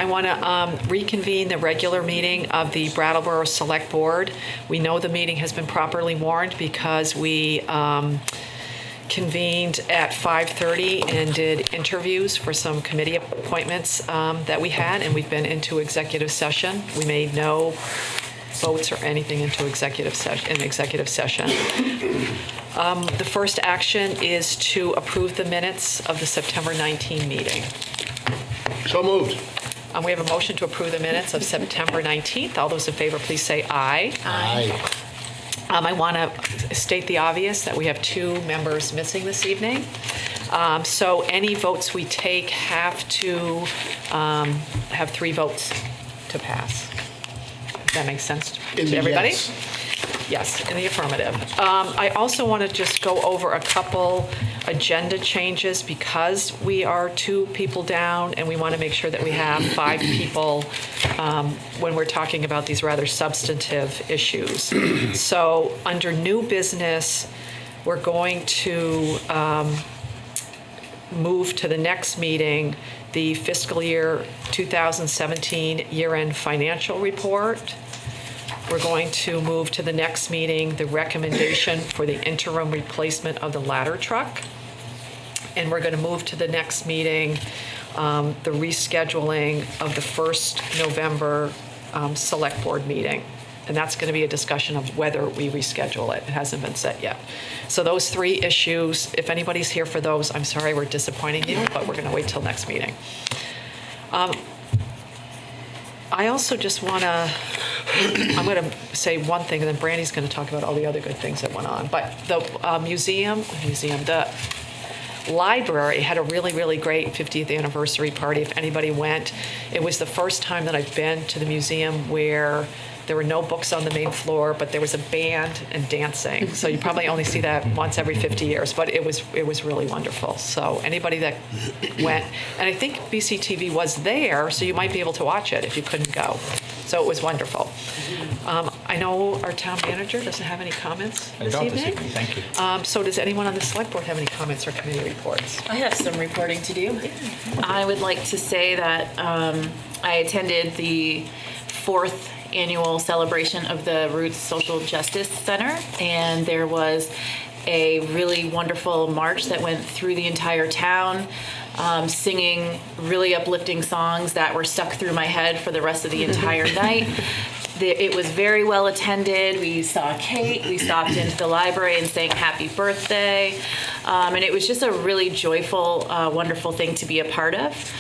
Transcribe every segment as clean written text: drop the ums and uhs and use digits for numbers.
I want to reconvene the regular meeting of the Brattleboro Select Board. We know the meeting has been properly warned because we convened at 5:30 and did interviews for some committee appointments that we had, and we've been into executive session. We made no votes or anything into executive session. The first action is to approve the minutes of the September 19 meeting. So moved. We have a motion to approve the minutes of September 19th. All those in favor, please say aye. Aye. I want to state the obvious that we have 2 members missing this evening. So any votes we take have to have 3 votes to pass. Does that make sense to everybody? Yes. Yes, in the affirmative. I also want to just go over a couple agenda changes because we are 2 people down and we want to make sure that we have 5 people when we're talking about these rather substantive issues. So under new business, we're going to move to the next meeting the fiscal year 2017 year-end financial report. We're going to move to the next meeting the recommendation for the interim replacement of the ladder truck. And we're going to move to the next meeting the rescheduling of the 1st November select board meeting. And that's going to be a discussion of whether we reschedule it. It hasn't been set yet. So those 3 issues, if anybody's here for those, I'm sorry we're disappointing you, but we're going to wait till next meeting. I also just want to, I'm going to say one thing, and then Brandy's going to talk about all the other good things that went on. But the the library had a really, really great 50th anniversary party. If anybody went, it was the first time that I've been to the museum where there were no books on the main floor, but there was a band and dancing. So you probably only see that once every 50 years, but it was really wonderful. So anybody that went, and I think BCTV was there, so you might be able to watch it if you couldn't go. So it was wonderful. I know our town manager doesn't have any comments this evening. Thank you. So does anyone on the select board have any comments or committee reports? I have some reporting to do. I would like to say that I attended the 4th annual celebration of the Roots Social Justice Center, and there was a really wonderful march that went through the entire town, singing really uplifting songs that were stuck through my head for the rest of the entire night. It was very well attended. We saw Kate. We stopped into the library and sang happy birthday. And it was just a really joyful, wonderful thing to be a part of.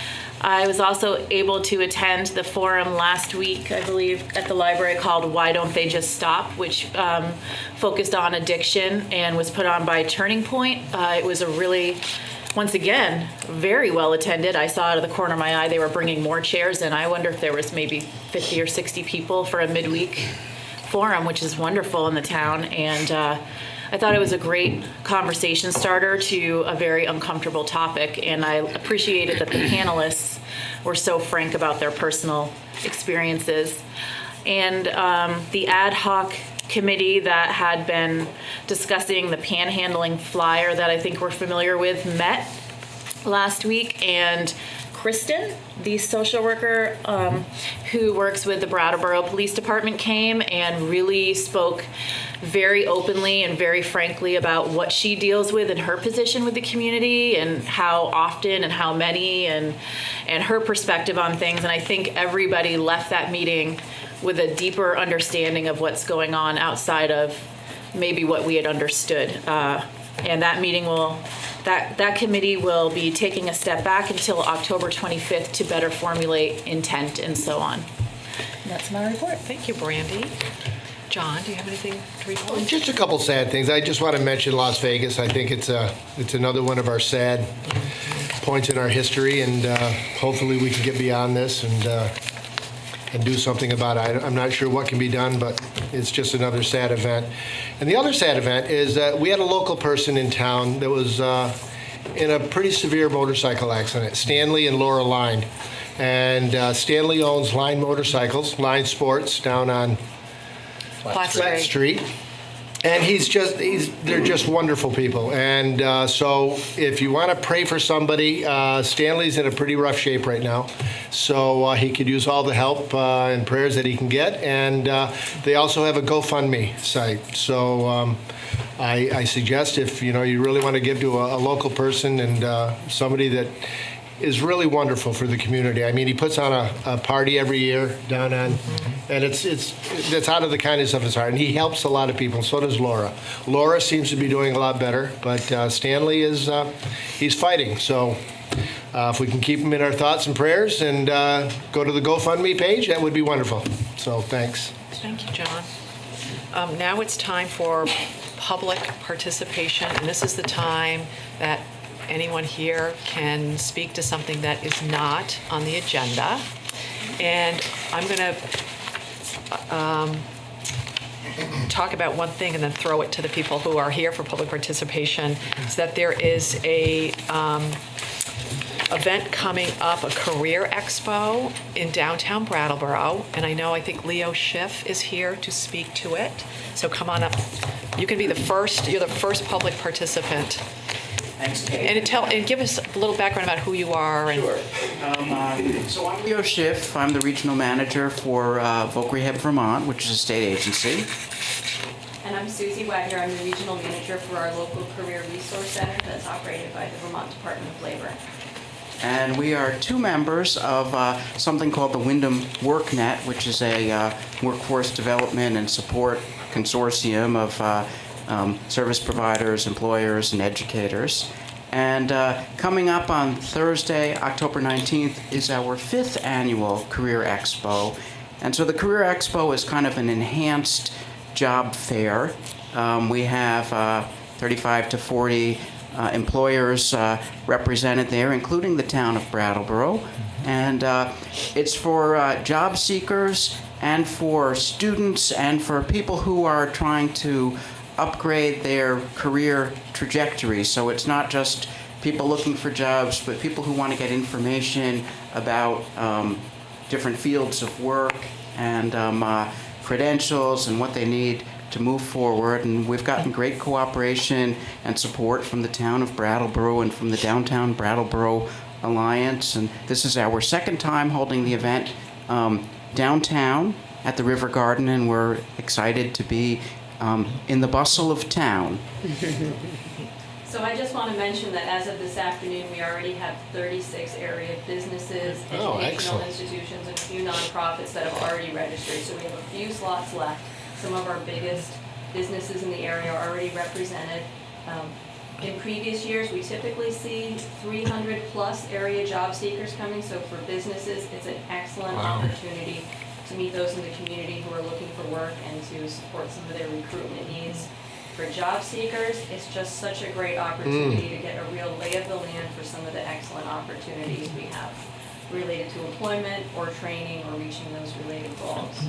I was also able to attend the forum last week, I believe, at the library called Why Don't They Just Stop, which focused on addiction and was put on by Turning Point. It was a really, once again, very well attended. I saw out of the corner of my eye they were bringing more chairs, and I wonder if there was maybe 50 or 60 people for a midweek forum, which is wonderful in the town. And I thought it was a great conversation starter to a very uncomfortable topic, and I appreciated that the panelists were so frank about their personal experiences. And the ad hoc committee that had been discussing the panhandling flyer that I think we're familiar with met last week, and Kristen, the social worker who works with the Brattleboro Police Department, came and really spoke very openly and very frankly about what she deals with in her position with the community and how often and how many and her perspective on things. And I think everybody left that meeting with a deeper understanding of what's going on outside of maybe what we had understood. And that meeting that committee will be taking a step back until October 25th to better formulate intent and so on. And that's my report. Thank you, Brandy. John, do you have anything to report? Just a couple sad things. I just want to mention Las Vegas. I think it's another one of our sad points in our history, and hopefully we can get beyond this and do something about it. I'm not sure what can be done, but it's just another sad event. And the other sad event is that we had a local person in town that was in a pretty severe motorcycle accident, Stanley and Laura Line. And Stanley owns Line Motorcycles, Line Sports, down on Flat Flat Street. And they're just wonderful people. And so if you want to pray for somebody, Stanley's in a pretty rough shape right now. So he could use all the help and prayers that he can get. And they also have a GoFundMe site. So I suggest if you really want to give to a local person and somebody that is really wonderful for the community. I mean, he puts on a party every year down on, and that's out of the kindness of his heart. And he helps a lot of people. So does Laura. Laura seems to be doing a lot better, but Stanley he's fighting. So if we can keep him in our thoughts and prayers and go to the GoFundMe page, that would be wonderful. So thanks. Thank you, John. Now it's time for public participation, and this is the time that anyone here can speak to something that is not on the agenda. And I'm going to talk about one thing and then throw it to the people who are here for public participation, is that there is a event coming up, a career expo in downtown Brattleboro, and I think Leo Schiff is here to speak to it. So come on up. You can be you're the first public participant. Thanks, Kate. And give us a little background about who you are. Sure. So I'm Leo Schiff. I'm the regional manager for Voc Rehab Vermont, which is a state agency. And I'm Susie Wagner. I'm the regional manager for our local career resource center that's operated by the Vermont Department of Labor. And we are two members of something called the Wyndham WorkNet, which is a workforce development and support consortium of service providers, employers, and educators. And coming up on Thursday, October 19th, is our 5th annual Career Expo. And so the Career Expo is kind of an enhanced job fair. We have 35 to 40 employers represented there, including the town of Brattleboro. And it's for job seekers and for students and for people who are trying to upgrade their career trajectory. So it's not just people looking for jobs, but people who want to get information about different fields of work and credentials and what they need to move forward. And we've gotten great cooperation and support from the town of Brattleboro and from the Downtown Brattleboro Alliance. And this is our 2nd time holding the event downtown at the River Garden, and we're excited to be in the bustle of town. So I just want to mention that as of this afternoon, we already have 36 area businesses, educational excellent. institutions, and a few nonprofits that have already registered. So we have a few slots left. Some of our biggest businesses in the area are already represented. In previous years, we typically see 300 plus area job seekers coming. So for businesses, it's an excellent opportunity to meet those in the community who are looking for work and to support some of their recruitment needs. For job seekers, it's just such a great opportunity to get a real lay of the land for some of the excellent opportunities we have related to employment or training or reaching those related goals.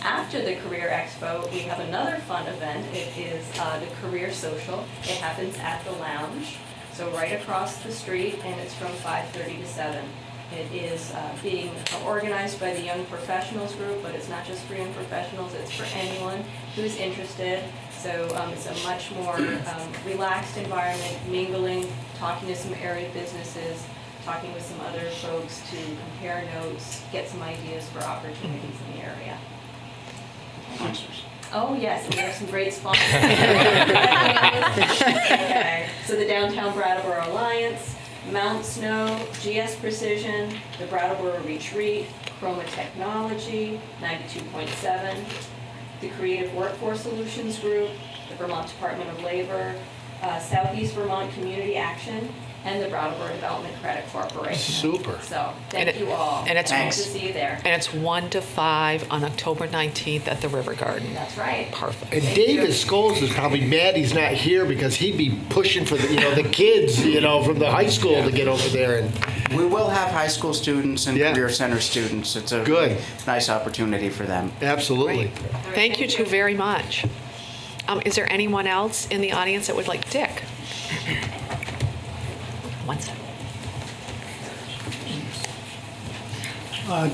After the Career Expo, we have another fun event. It is the Career Social. It happens at the Lounge, so right across the street, and it's from 5:30 to 7. It is being organized by the Young Professionals Group, but it's not just for young professionals, it's for anyone who's interested. So it's a much more relaxed environment, mingling, talking to some area businesses, talking with some other folks to compare notes, get some ideas for opportunities in the area. Sponsors. Oh, yes, and we have some great sponsors. Okay. So the Downtown Brattleboro Alliance, Mount Snow, GS Precision, the Brattleboro Retreat, Chroma Technology, 92.7, the Creative Workforce Solutions Group, the Vermont Department of Labor, Southeast Vermont Community Action, and the Brattleboro Development Credit Corporation. Super. So thank you all. And it's Hope to see you there. And it's 1 to 5 on October 19th at the River Garden. That's right. Perfect. And David Scholes is probably mad he's not here because he'd be pushing for the kids, from the high school to get over there. And We will have high school students and Yeah. Career Center students. It's a Good. really nice opportunity for them. absolutely. Thank you two very much. Is there anyone else in the audience that would like Dick? One second.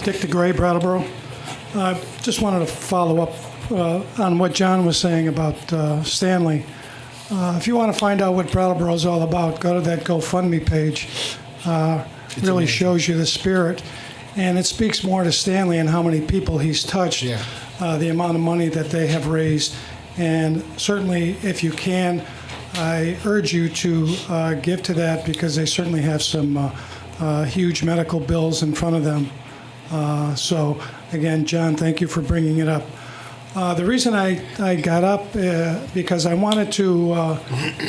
Dick DeGray, Brattleboro. Just wanted to follow up on what John was saying about Stanley. If you want to find out what Brattleboro is all about, go to that GoFundMe page. Really shows you the spirit. And it speaks more to Stanley and how many people he's touched, the amount of money that they have raised. And certainly, if you can, I urge you to give to that, because they certainly have some huge medical bills in front of them. So again, John, thank you for bringing it up. The reason I got up because I wanted to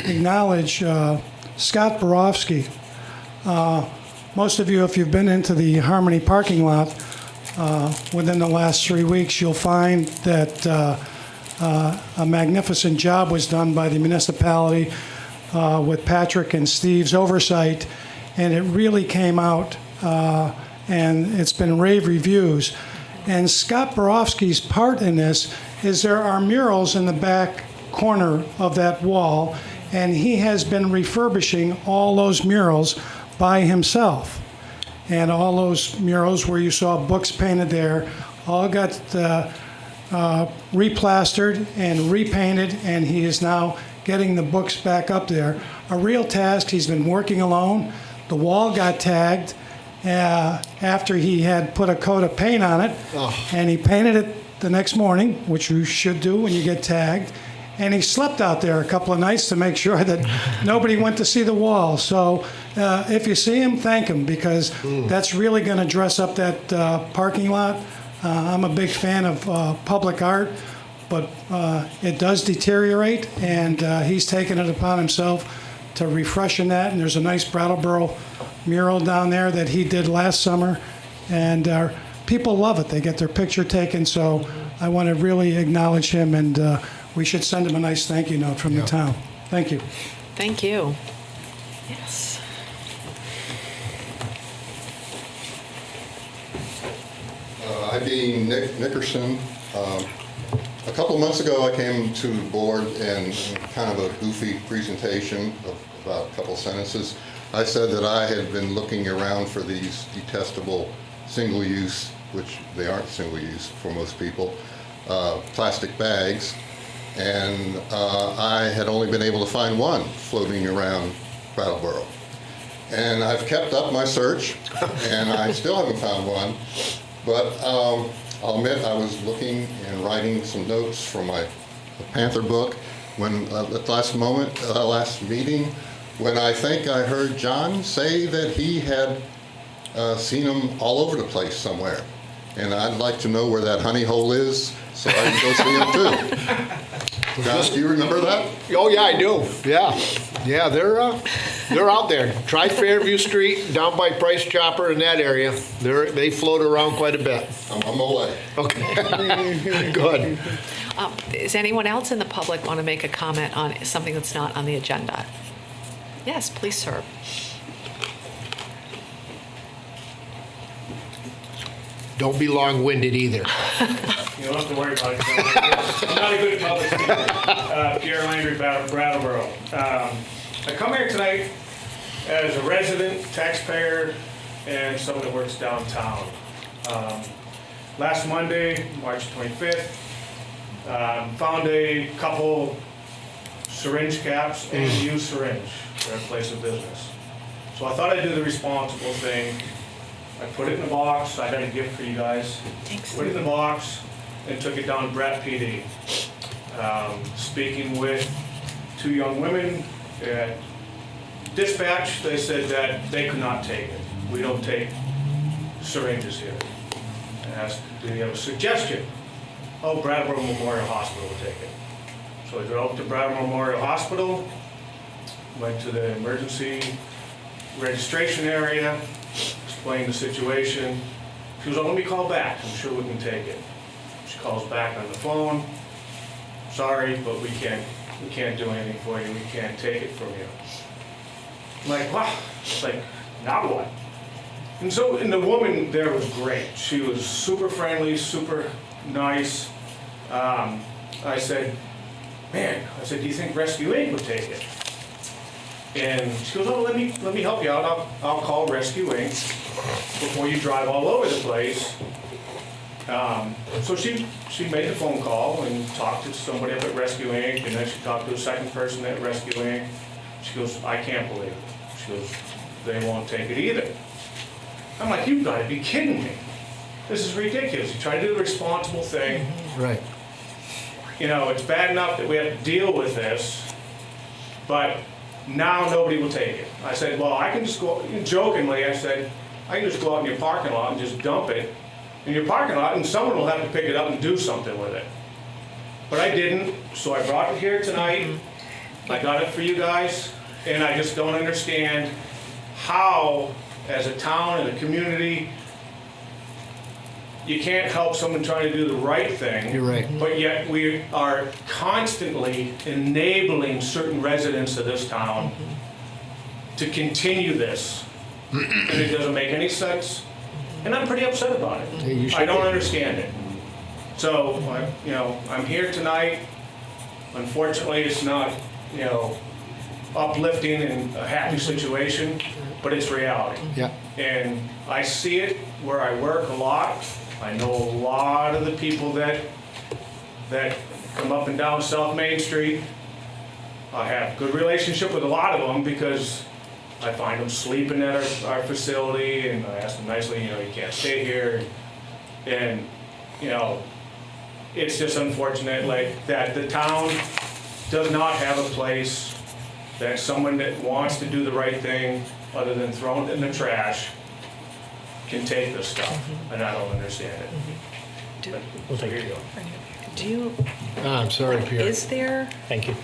acknowledge Scott Borofsky. Most of you, if you've been into the Harmony parking lot within the last 3 weeks, you'll find that a magnificent job was done by the municipality with Patrick and Steve's oversight, and it really came out, and it's been rave reviews. And Scott Borofsky's part in this is there are murals in the back corner of that wall, and he has been refurbishing all those murals by himself. And all those murals where you saw books painted there all got replastered and repainted, and he is now getting the books back up there. A real task. He's been working alone. The wall got tagged after he had put a coat of paint on it, and he painted it the next morning, which you should do when you get tagged. And he slept out there a couple of nights to make sure that nobody went to see the wall. So if you see him, thank him, because that's really going to dress up that parking lot. I'm a big fan of public art, but it does deteriorate, and he's taken it upon himself to refreshen that. And there's a nice Brattleboro mural down there that he did last summer, and people love it. They get their picture taken, so I want to really acknowledge him, and we should send him a nice thank you note from the town. Thank you. Thank you. Yes. I being Nick Nickerson. A couple of months ago, I came to the board and kind of a goofy presentation of about a couple sentences. I said that I had been looking around for these detestable single-use, which they aren't single-use for most people, plastic bags, and I had only been able to find one floating around Brattleboro. And I've kept up my search, and I still haven't found one. But I'll admit I was looking and writing some notes from my Panther book when at the last meeting, when I think I heard John say that he had seen them all over the place somewhere. And I'd like to know where that honey hole is so I can go see them too. John, do you remember that? Oh, yeah, I do. Yeah, they're out there. Try Fairview Street, down by Price Chopper in that area. They float around quite a bit. I'm on my way. Okay, good. Does anyone else in the public want to make a comment on something that's not on the agenda? Yes, please, sir. Don't be long-winded either. You don't have to worry about it. I'm not a good public speaker. Pierre Landry, Brattleboro. I come here tonight as a resident, taxpayer, and someone that works downtown. Last Monday, March 25th, found a couple syringe caps and a used syringe at a place of business. So I thought I'd do the responsible thing. I put it in a box. I had a gift for you guys. Thanks. Put it in the box and took it down to Brett PD. Speaking with two young women at dispatch, they said that they could not take it. We don't take syringes here. I asked, do you have a suggestion? Oh, Brattleboro Memorial Hospital will take it. So I drove to Brattleboro Memorial Hospital, went to the emergency registration area, explained the situation. She was like, let me call back. I'm sure we can take it. She calls back on the phone. Sorry, but we can't do anything for you. We can't take it from you. I'm like, wow. It's like, now what? And the woman there was great. She was super friendly, super nice. I said, do you think Rescue Inc. would take it? And she goes, oh, let me help you out. I'll call Rescue Inc. before you drive all over the place. So she she made the phone call and talked to somebody up at Rescue Inc., and then she talked to a second person at Rescue Inc. She goes, I can't believe it. She goes, they won't take it either. I'm like, you've got to be kidding me. This is ridiculous. You try to do the responsible thing. Right. You know, it's bad enough that we have to deal with this, but now nobody will take it. I said, well, I can just go, jokingly, I said, I can just go out in your parking lot and just dump it in your parking lot, and someone will have to pick it up and do something with it. But I didn't, so I brought it here tonight. I got it for you guys, and I just don't understand how, as a town and a community, you can't help someone trying to do the right thing. You're right. But yet we are constantly enabling certain residents of this town to continue this. And it doesn't make any sense. And I'm pretty upset about Yeah, you it. should I don't be. understand it. So, you know, I'm here tonight. Unfortunately, it's not, you know, uplifting and a happy situation, but it's reality. Yeah. And I see it where I work a lot. I know a lot of the people that come up and down South Main Street. I have a good relationship with a lot of them because I find them sleeping at our facility, and I ask them nicely, you know, you can't stay here. And, you know, it's just unfortunate like that the town does not have a place that someone that wants to do the right thing other than throw it in the trash can take this stuff, and I don't understand it. Do- So here you go. Do you, I'm sorry, Pierre. is there, Thank you.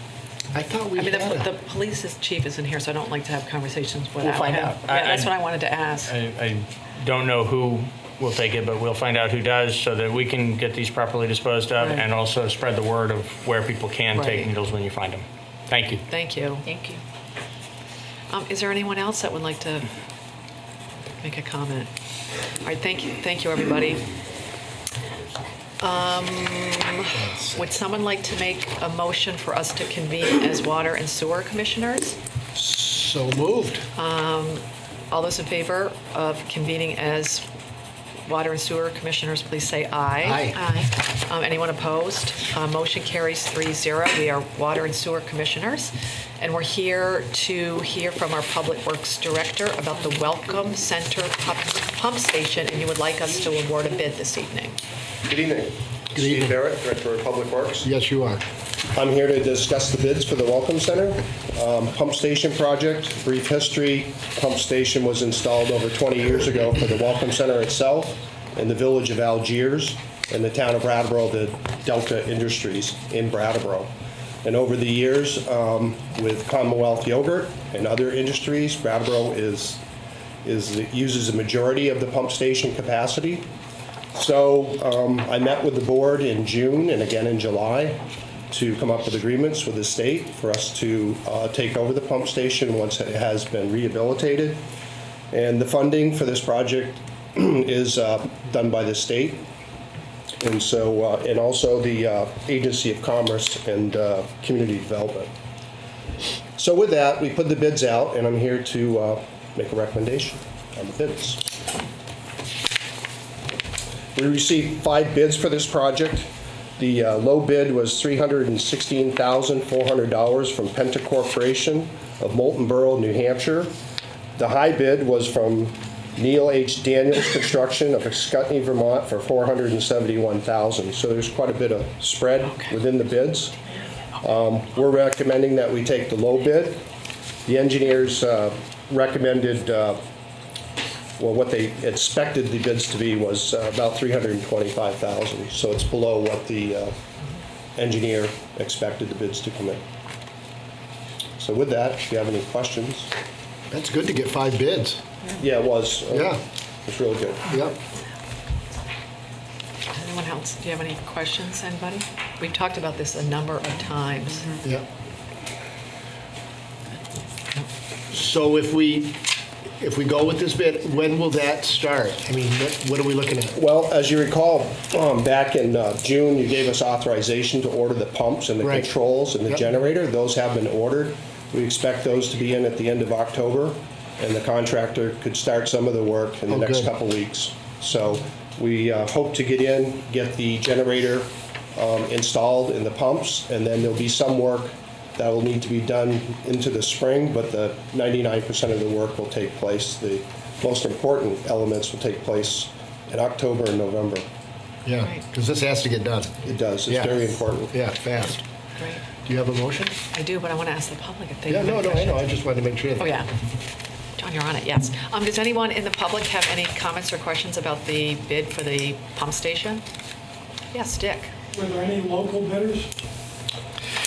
I thought we I mean, had the police chief isn't here, so I don't like to have conversations without We'll find him. out. Yeah, that's what I wanted to ask. I don't know who will take it, but we'll find out who does so that we can get these properly disposed of Right. and also spread the word of where people can Right. take needles when you find them. Thank you. Thank you. Thank you. Is there anyone else that would like to make a comment? All right, thank you, everybody. Would someone like to make a motion for us to convene as water and sewer commissioners? so moved. All those in favor of convening as water and sewer commissioners, please say aye. Aye. Anyone opposed? Motion carries 3-0. We are water and sewer commissioners, and we're here to hear from our Public Works Director about the Welcome Center pump station, and you would like us to award a bid this evening. Good evening. Good evening. Steve Barrett, Director of Public Works. Yes, you are. I'm here to discuss the bids for the Welcome Center. Pump station project, brief history. Pump station was installed over 20 years ago for the Welcome Center itself in the village of Algiers in the town of Brattleboro, the Delta Industries in Brattleboro. And over the years, with Commonwealth Yogurt and other industries, Brattleboro uses a majority of the pump station capacity. So I met with the board in June and again in July to come up with agreements with the state for us to take over the pump station once it has been rehabilitated. And the funding for this project is done by the state. And so, and also the Agency of Commerce and Community Development. So with that, we put the bids out, and I'm here to make a recommendation on the bids. We received 5 bids for this project. The low bid was $316,400 from Penta Corporation of Moultonborough, New Hampshire. The high bid was from Neil H. Daniels Construction of Scutney, Vermont for $471,000. So there's quite a bit of spread within the bids. We're recommending that we take the low bid. The engineers recommended well, what they expected the bids to be was about $325,000. So it's below what the engineer expected the bids to come in. So with that, if you have any questions. That's good to get 5 bids. Yeah, it was. Yeah. It's really good. Yep. Anyone else? Do you have any questions, anybody? We've talked about this a number of times. Yep. So if we go with this bid, when will that start? I mean, what are we looking at? Well, as you recall, back in June, you gave us authorization to order the pumps and the Right. controls and the Yep. generator. Those have been ordered. We expect those to be in at the end of October, and the contractor could start some of the work in the Oh, next good. couple weeks. So We hope to get the generator installed in the pumps, and then there'll be some work that will need to be done into the spring, but the 99% of the work will take place. The most important elements will take place in October and November. Yeah, Right. because this has to get done. It does. It's Yeah. very important. Yeah, fast. Great. Do you have a motion? I do, but I want to ask the public if they Yeah, have no, any I know. I questions. just wanted to make sure. Oh, yeah. John, you're on it, yes. Does anyone in the public have any comments or questions about the bid for the pump station? Yes, Dick. Were there any local bidders?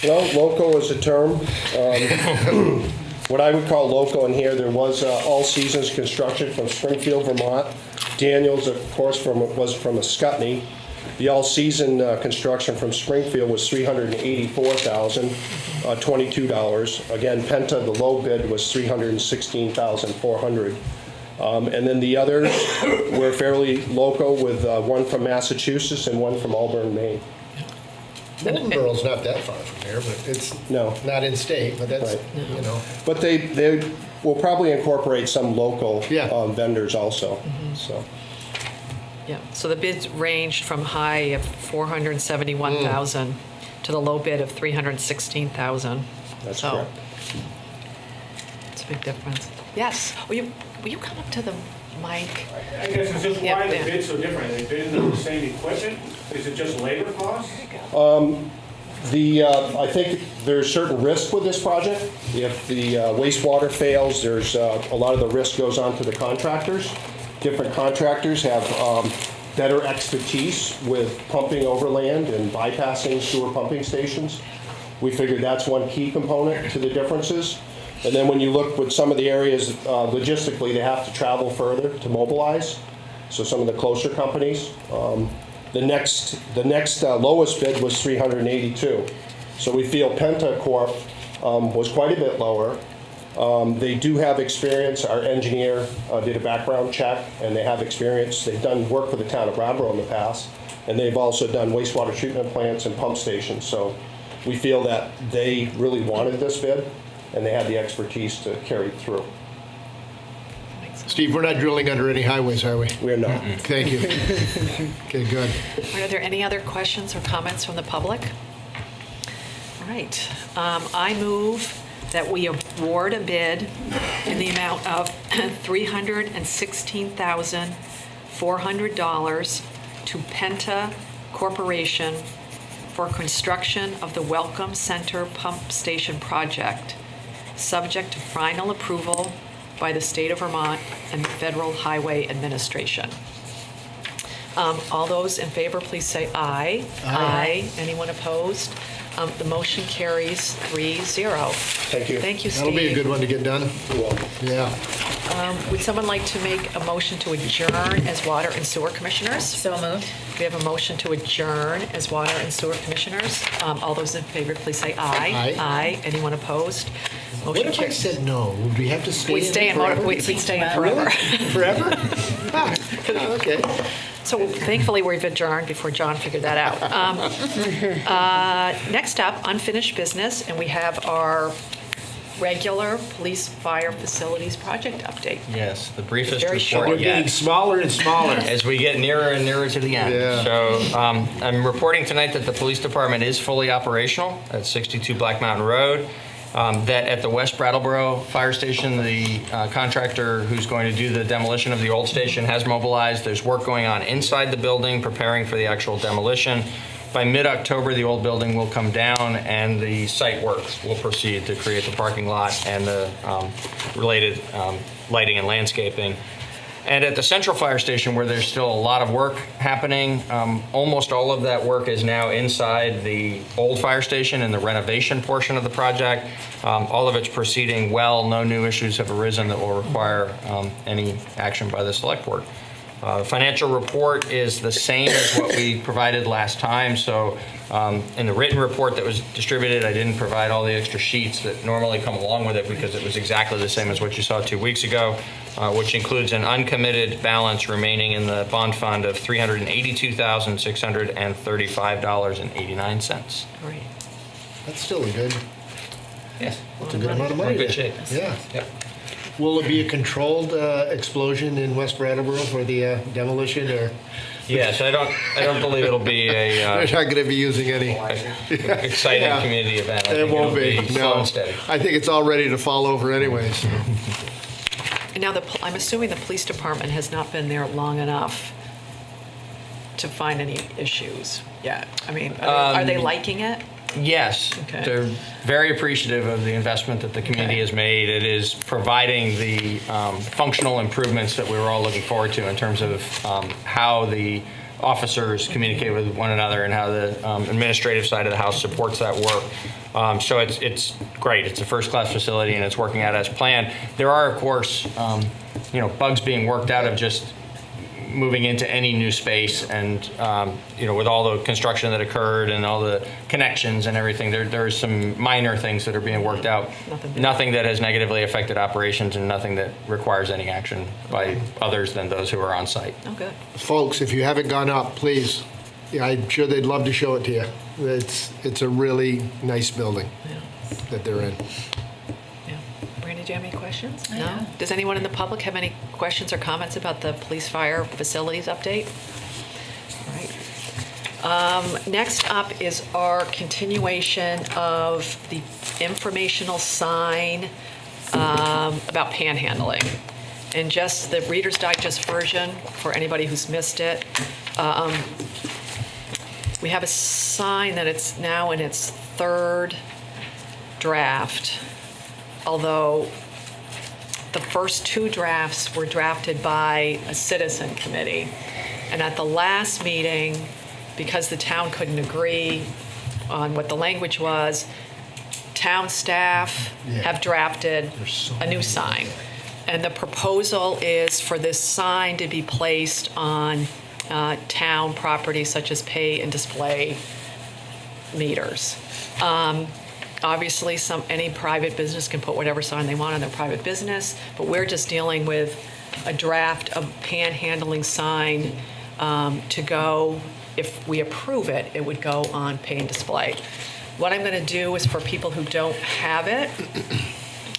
Well, local is a term. What I would call local in here, there was All Seasons Construction from Springfield, Vermont. Daniels, of course, was from Ascutney. The all-season construction from Springfield was $384,022. Again, Penta, the low bid, was $316,400. And then the others were fairly local, with one from Massachusetts and one from Auburn, Maine. Waldenboro's not that far from here, but it's No. not in state, but that's, Right. you know. But they will probably incorporate some local Yeah. vendors also. So Yeah, so the bids ranged from high of 471,000 to the low bid of 316,000. that's So, correct. it's a big difference. Yes, will you come up to the mic? I guess it's just Yeah, why the yeah. bid's so different. Are they bidding on the same equipment? Is it just labor costs? I think there's certain risk with this project. If the wastewater fails, there's a lot of the risk goes on to the contractors. Different contractors have better expertise with pumping overland and bypassing sewer pumping stations. We figured that's one key component to the differences. And then when you look with some of the areas, logistically, they have to travel further to mobilize. So some of the closer companies. The next lowest bid was 382. So we feel Penta Corp was quite a bit lower. They do have experience. Our engineer did a background check, and they have experience. They've done work for the town of Brattleboro in the past, and they've also done wastewater treatment plants and pump stations. So we feel that they really wanted this bid, and they had the expertise to carry it through. Steve, we're not drilling under any highways, are we? We are not. Thank you. Okay, good. Are there any other questions or comments from the public? All right. I move that we award a bid in the amount of $316,400 to Penta Corporation for construction of the Welcome Center Pump Station project, subject to final approval by the state of Vermont and the Federal Highway Administration. All those in favor, please say aye. Aye. Anyone opposed? The motion carries 3-0. Thank you. Thank you, Steve. That'll be a good one to get done. Yeah. Would someone like to make a motion to adjourn as Water and Sewer Commissioners? So moved. We have a motion to adjourn as Water and Sewer Commissioners. All those in favor, please say aye. Aye. Aye. Anyone opposed? What Motion if I carries. said no? Would we have to stay We'd stay in forever? we'd stay in forever. Forever? Ah, okay. So thankfully, we've adjourned before John figured that out. Next up, unfinished business, and we have our regular police fire facilities project update. Yes, the briefest Very short. report We're getting yet. smaller and smaller. As we get nearer and nearer to the end. Yeah. So I'm reporting tonight that the police department is fully operational at 62 Black Mountain Road. That at the West Brattleboro Fire Station, the contractor who's going to do the demolition of the old station has mobilized. There's work going on inside the building, preparing for the actual demolition. By mid-October, the old building will come down and the site work will proceed to create the parking lot and the related lighting and landscaping. And at the Central Fire Station, where there's still a lot of work happening, almost all of that work is now inside the old fire station in the renovation portion of the project. All of it's proceeding well. No new issues have arisen that will require any action by the Select Board. The financial report is the same as what we provided last time. So in the written report that was distributed, I didn't provide all the extra sheets that normally come along with it because it was exactly the same as what you saw 2 weeks ago, which includes an uncommitted balance remaining in the bond fund of $382,635.89. Great. That's still a good, Yes. that's a good amount of money. We're in good there. shape. Yeah. Yep. Will it be a controlled explosion in West Brattleboro for the demolition, or Yes, I don't believe it'll be they're a not going to be using any? exciting Yeah. community event. I It think won't it'll be. slow No, and steady. I think it's all ready to fall over anyways. And now, I'm assuming the police department has not been there long enough to find any issues yet. I mean, are they liking it? Yes, Okay. they're very appreciative of the investment that the community Okay. has made. It is providing the functional improvements that we were all looking forward to in terms of how the officers communicate with one another and how the administrative side of the house supports that work. So it's great. It's a first-class facility and it's working out as planned. There are, of course, bugs being worked out of just moving into any new space, and with all the construction that occurred and all the connections and everything, there's some minor things that are being worked out. Nothing that has negatively affected operations, and nothing that requires any action by others than those who are on site. Oh, good. Folks, if you haven't gone up, please. Yeah, I'm sure they'd love to show it to you. It's a really nice building that they're in. Yeah. Brandy, do you have any questions? I No? don't. Does anyone in the public have any questions or comments about the police fire facilities update? All right. Next up is our continuation of the informational sign about panhandling. And just the Reader's Digest version, for anybody who's missed it, we have a sign that it's now in its third draft, although the first two drafts were drafted by a citizen committee. And at the last meeting, because the town couldn't agree on what the language was, town staff have drafted a new sign. And the proposal is for this sign to be placed on town property such as pay and display meters. Obviously, any private business can put whatever sign they want on their private business, but we're just dealing with a draft of panhandling sign to go, if we approve it, it would go on pay and display. What I'm going to do is, for people who don't have it,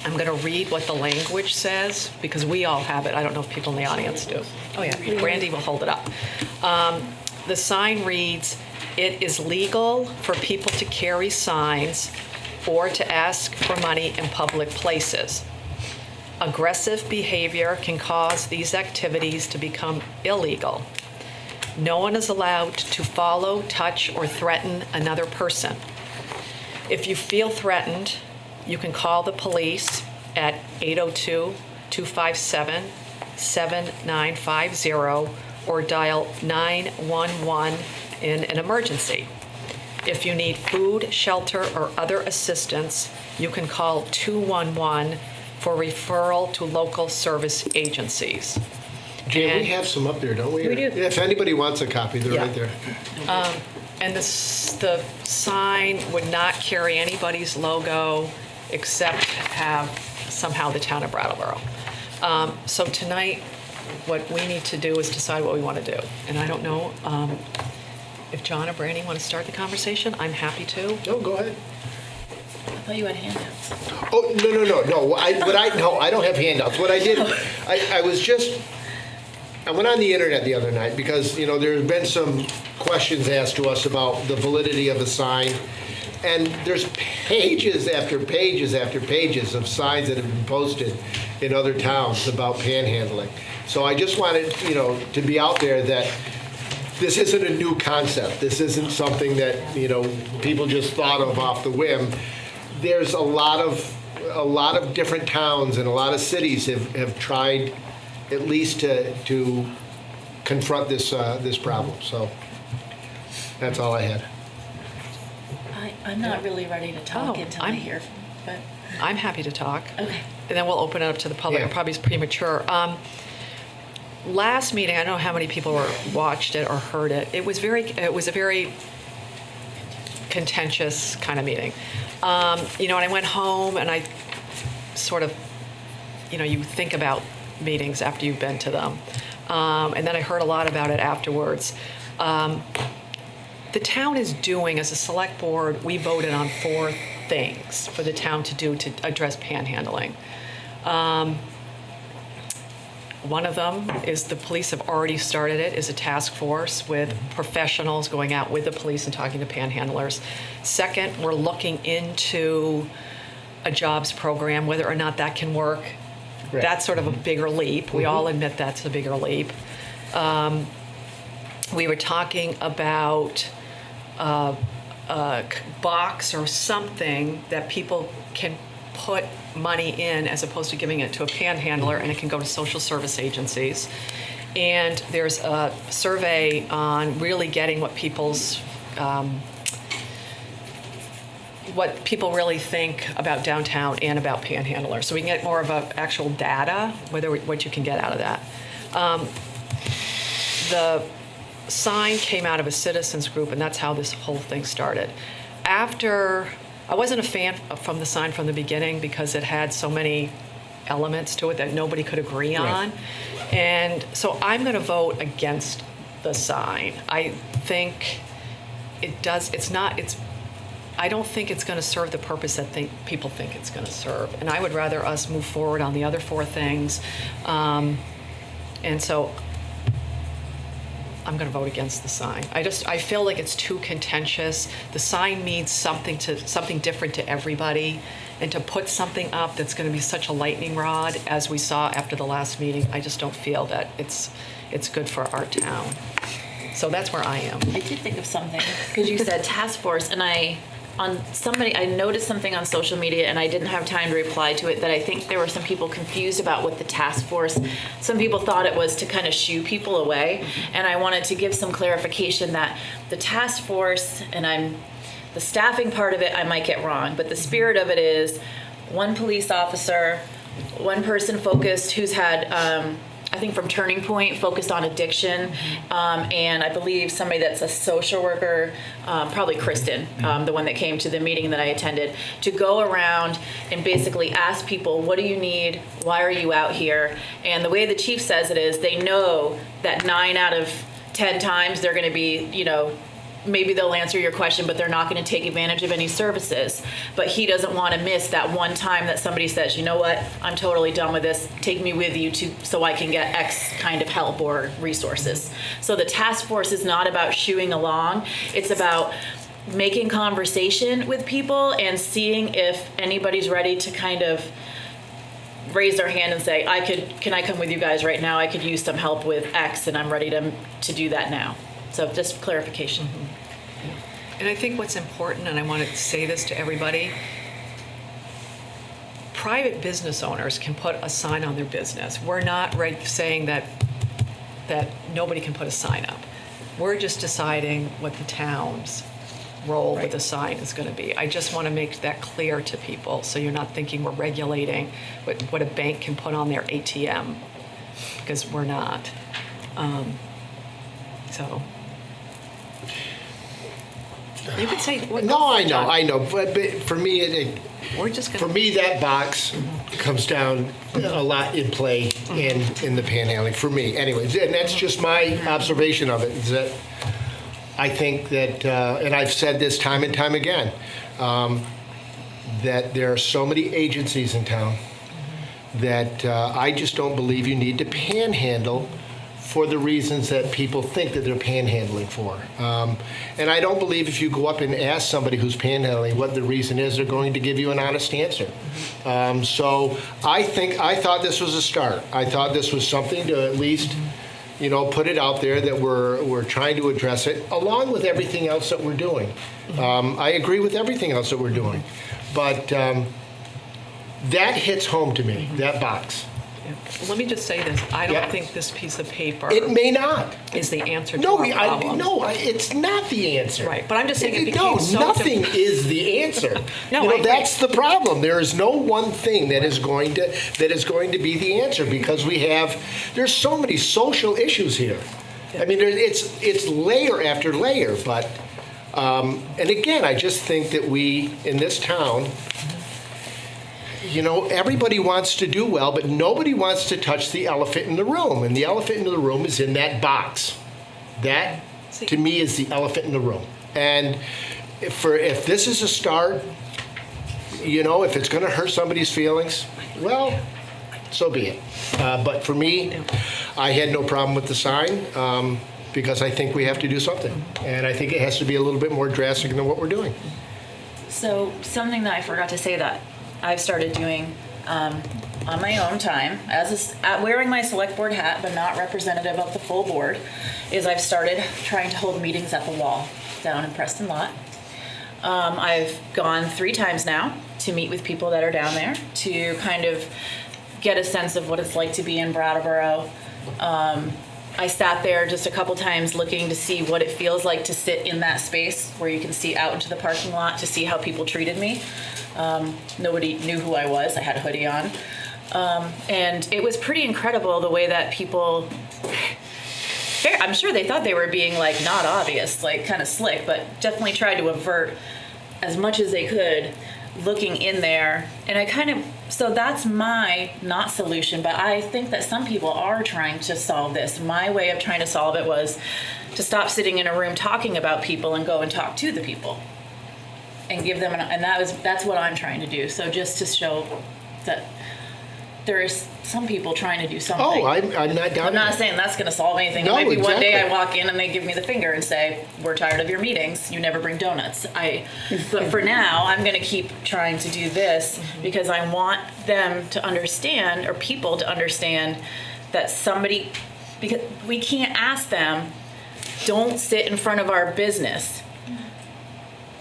I'm going to read what the language says, because we all have it. I don't know if people in the audience do. Oh, yeah, Brandy will hold it up. The sign reads, "It is legal for people to carry signs or to ask for money in public places. Aggressive behavior can cause these activities to become illegal. No one is allowed to follow, touch, or threaten another person. If you feel threatened, you can call the police at 802-257-7950 or dial 911 in an emergency. If you need food, shelter, or other assistance, you can call 211 for referral to local service agencies." Jan, And- we have some up there, don't we? We do. Yeah, if anybody wants a copy, they're Yeah. right there. And the sign would not carry anybody's logo except have somehow the town of Brattleboro. So tonight, what we need to do is decide what we want to do. And I don't know if John or Brandy want to start the conversation. I'm happy to. No, go ahead. I thought you had handouts. Oh, no. I don't have handouts. What I did, I went on the internet the other night because, there have been some questions asked to us about the validity of the sign. And there's pages after pages after pages of signs that have been posted in other towns about panhandling. So I just wanted, to be out there that this isn't a new concept. This isn't something that, people just thought of off the whim. There's a lot of different towns and a lot of cities have tried at least to confront this problem. So that's all I had. I'm not really ready to talk Oh, until I hear, but I'm happy to talk. okay. And then we'll open it up to the public. Yeah. It probably is premature. Last meeting, I don't know how many people watched it or heard it. It was a very contentious kind of meeting. And I went home and I sort of, you think about meetings after you've been to them. And then I heard a lot about it afterwards. The town is doing, as a select board, we voted on 4 things for the town to do to address panhandling. One of them is the police have already started it, is a task force with professionals going out with the police and talking to panhandlers. Second, we're looking into a jobs program, whether or not that can work. Right. That's sort of a bigger leap. We all admit that's a bigger leap. We were talking about a box or something that people can put money in as opposed to giving it to a panhandler, and it can go to social service agencies. And there's a survey on really getting what people really think about downtown and about panhandlers. So we can get more of a actual data, what you can get out of that. The sign came out of a citizens group, and that's how this whole thing started. I wasn't a fan from the sign from the beginning because it had so many elements to it that nobody could agree on. And so I'm going to vote against the sign. I think I don't think it's going to serve the purpose that people think it's going to serve. And I would rather us move forward on the other 4 things. And so I'm going to vote against the sign. I feel like it's too contentious. The sign means something different to everybody, and to put something up that's going to be such a lightning rod, as we saw after the last meeting, I just don't feel that it's good for our town. So that's where I am. I did think of something because you said task force, and I noticed something on social media, and I didn't have time to reply to it, that I think there were some people confused about what the task force. Some people thought it was to kind of shoo people away, and I wanted to give some clarification that the task force, and the staffing part of it I might get wrong, but the spirit of it is one police officer, one person focused who's had I think from Turning Point, focused on addiction, and I believe somebody that's a social worker, probably Kristen, the one that came to the meeting that I attended, to go around and basically ask people, what do you need? Why are you out here? And the way the chief says it is, they know that 9 out of 10 times they're going to be, maybe they'll answer your question, but they're not going to take advantage of any services. But he doesn't want to miss that one time that somebody says, you know what, I'm totally done with this. Take me with you so I can get X kind of help or resources. So the task force is not about shooing along. It's about making conversation with people and seeing if anybody's ready to kind of raise their hand and say, can I come with you guys right now? I could use some help with X, and I'm ready to do that now. So just clarification. And I think what's important, and I want to say this to everybody, private business owners can put a sign on their business. We're not saying that nobody can put a sign up. We're just deciding what the town's role with the sign is going to be. I just want to make that clear to people, so you're not thinking we're regulating what a bank can put on their ATM, because we're not. So you could say No, I know. But for me, we're just for me, that box comes down a lot in play in the panhandling. For me, anyways, and that's just my observation of it. Is that I think that, and I've said this time and time again, that there are so many agencies in town that I just don't believe you need to panhandle for the reasons that people think that they're panhandling for. And I don't believe if you go up and ask somebody who's panhandling what the reason is, they're going to give you an honest answer. So I thought this was a start. I thought this was something to at least, put it out there that we're trying to address it, along with everything else that we're doing. I agree with everything else that we're doing. But that hits home to me, that box. Let me just say this. I don't think this piece of paper It may not. is the answer to our problem. It's not the answer. Right, but I'm just saying it became so nothing is the answer. That's the problem. There is no one thing that is going to be the answer, because there's so many social issues here. I mean, it's layer after layer, but and again, I just think that we in this town, everybody wants to do well, but nobody wants to touch the elephant in the room. And the elephant in the room is in that box. That, to me, is the elephant in the room. And if this is a start, if it's going to hurt somebody's feelings, well, so be it. But for me, I had no problem with the sign because I think we have to do something. And I think it has to be a little bit more drastic than what we're doing. So something that I forgot to say that I've started doing on my own time, wearing my select board hat, but not representative of the full board, is I've started trying to hold meetings at the wall down in Preston Lot. I've gone 3 times now to meet with people that are down there to kind of get a sense of what it's like to be in Brattleboro. I sat there just a couple times looking to see what it feels like to sit in that space where you can see out into the parking lot to see how people treated me. Nobody knew who I was. I had a hoodie on. And it was pretty incredible the way that people, I'm sure they thought they were being like not obvious, like kind of slick, but definitely tried to avert as much as they could looking in there. And so that's my not solution, but I think that some people are trying to solve this. My way of trying to solve it was to stop sitting in a room talking about people and go and talk to the people and give them, and that's what I'm trying to do. So just to show that there's some people trying to do something. Oh, I'm not down. I'm not saying that's going to solve anything. No, It might be one day I exactly. walk in and they give me the finger and say, "We're tired of your meetings. You never bring donuts." But for now, I'm going to keep trying to do this because I want them to understand, or people to understand, that because we can't ask them, "Don't sit in front of our business."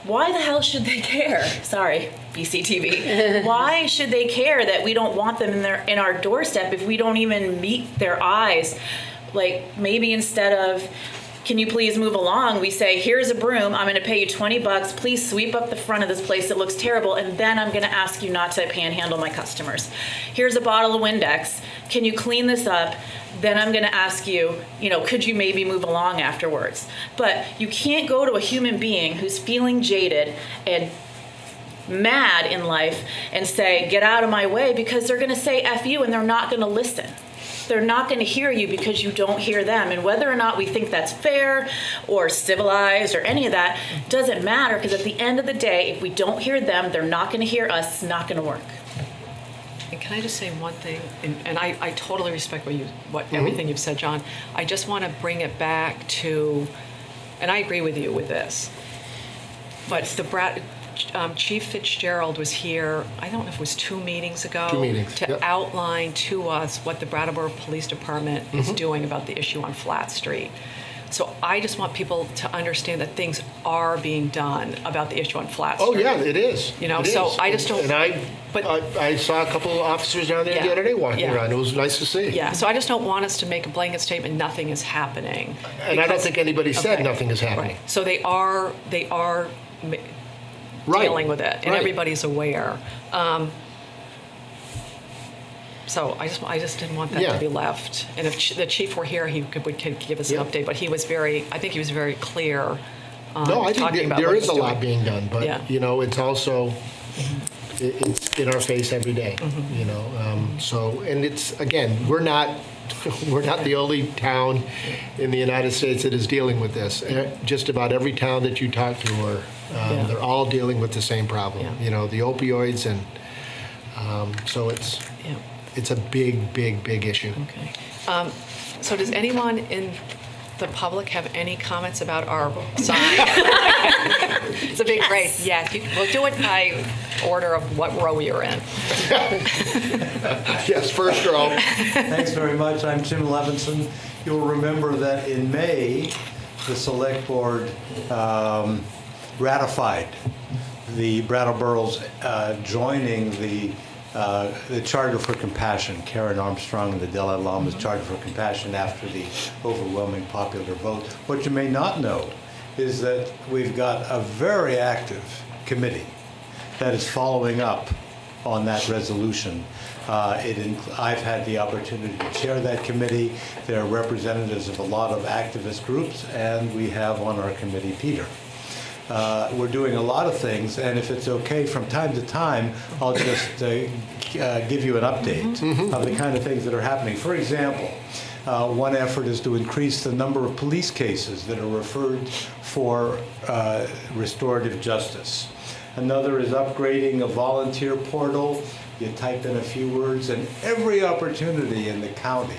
Why the hell should they care? Sorry, BCTV. Why should they care that we don't want them in our doorstep if we don't even meet their eyes? Like, maybe instead of, "Can you please move along?" we say, "Here's a broom. I'm going to pay you $20. Please sweep up the front of this place. It looks terrible. And then I'm going to ask you not to panhandle my customers. Here's a bottle of Windex. Can you clean this up? Then I'm going to ask you, could you maybe move along afterwards?" But you can't go to a human being who's feeling jaded and mad in life and say, "Get out of my way," because they're going to say F you and they're not going to listen. They're not going to hear you because you don't hear them. And whether or not we think that's fair or civilized or any of that doesn't matter, because at the end of the day, if we don't hear them, they're not going to hear us. It's not going to work. And can I just say one thing? And I totally respect everything you've said, John. I just want to bring it back to, and I agree with you with this, but Chief Fitzgerald was here, I don't know if it was 2 meetings ago. 2 meetings, to yep. outline to us what the Brattleboro Police Department is doing about the issue on Flat Street. So I just want people to understand that things are being done about the issue on Flat Street. Oh, yeah, it is. It so is. I just don't. And I saw a couple of officers down there the other day walking around. It was nice to see. Yeah, so I just don't want us to make a blanket statement, nothing is happening. And I don't think anybody said nothing is happening. Right. So they are dealing with it, and everybody's aware. So I just didn't want that to be left. And if the chief were here, he would give us an update. But I think he was very clear. No, I think there is a lot being done, but it's also it's in our face every day. So, and it's, again, we're not the only town in the United States that is dealing with this. Just about every town that you talk to they're all dealing with the same problem. The opioids, and so it's a big issue. Okay. So does anyone in the public have any comments about our sign? It's a big race. Yes. We'll do it by order of what row you're in. Yes, first row. Thanks very much. I'm Tim Levinson. You'll remember that in May, the Select Board ratified the Brattleboro's joining the Charter for Compassion, Karen Armstrong and the Dalai Lama's Charter for Compassion, after the overwhelming popular vote. What you may not know is that we've got a very active committee that is following up on that resolution. I've had the opportunity to chair that committee. There are representatives of a lot of activist groups, and we have on our committee Peter. We're doing a lot of things, and if it's okay, from time to time, I'll just give you an update of the kind of things that are happening. For example, one effort is to increase the number of police cases that are referred for restorative justice. Another is upgrading a volunteer portal. You type in a few words and every opportunity in the county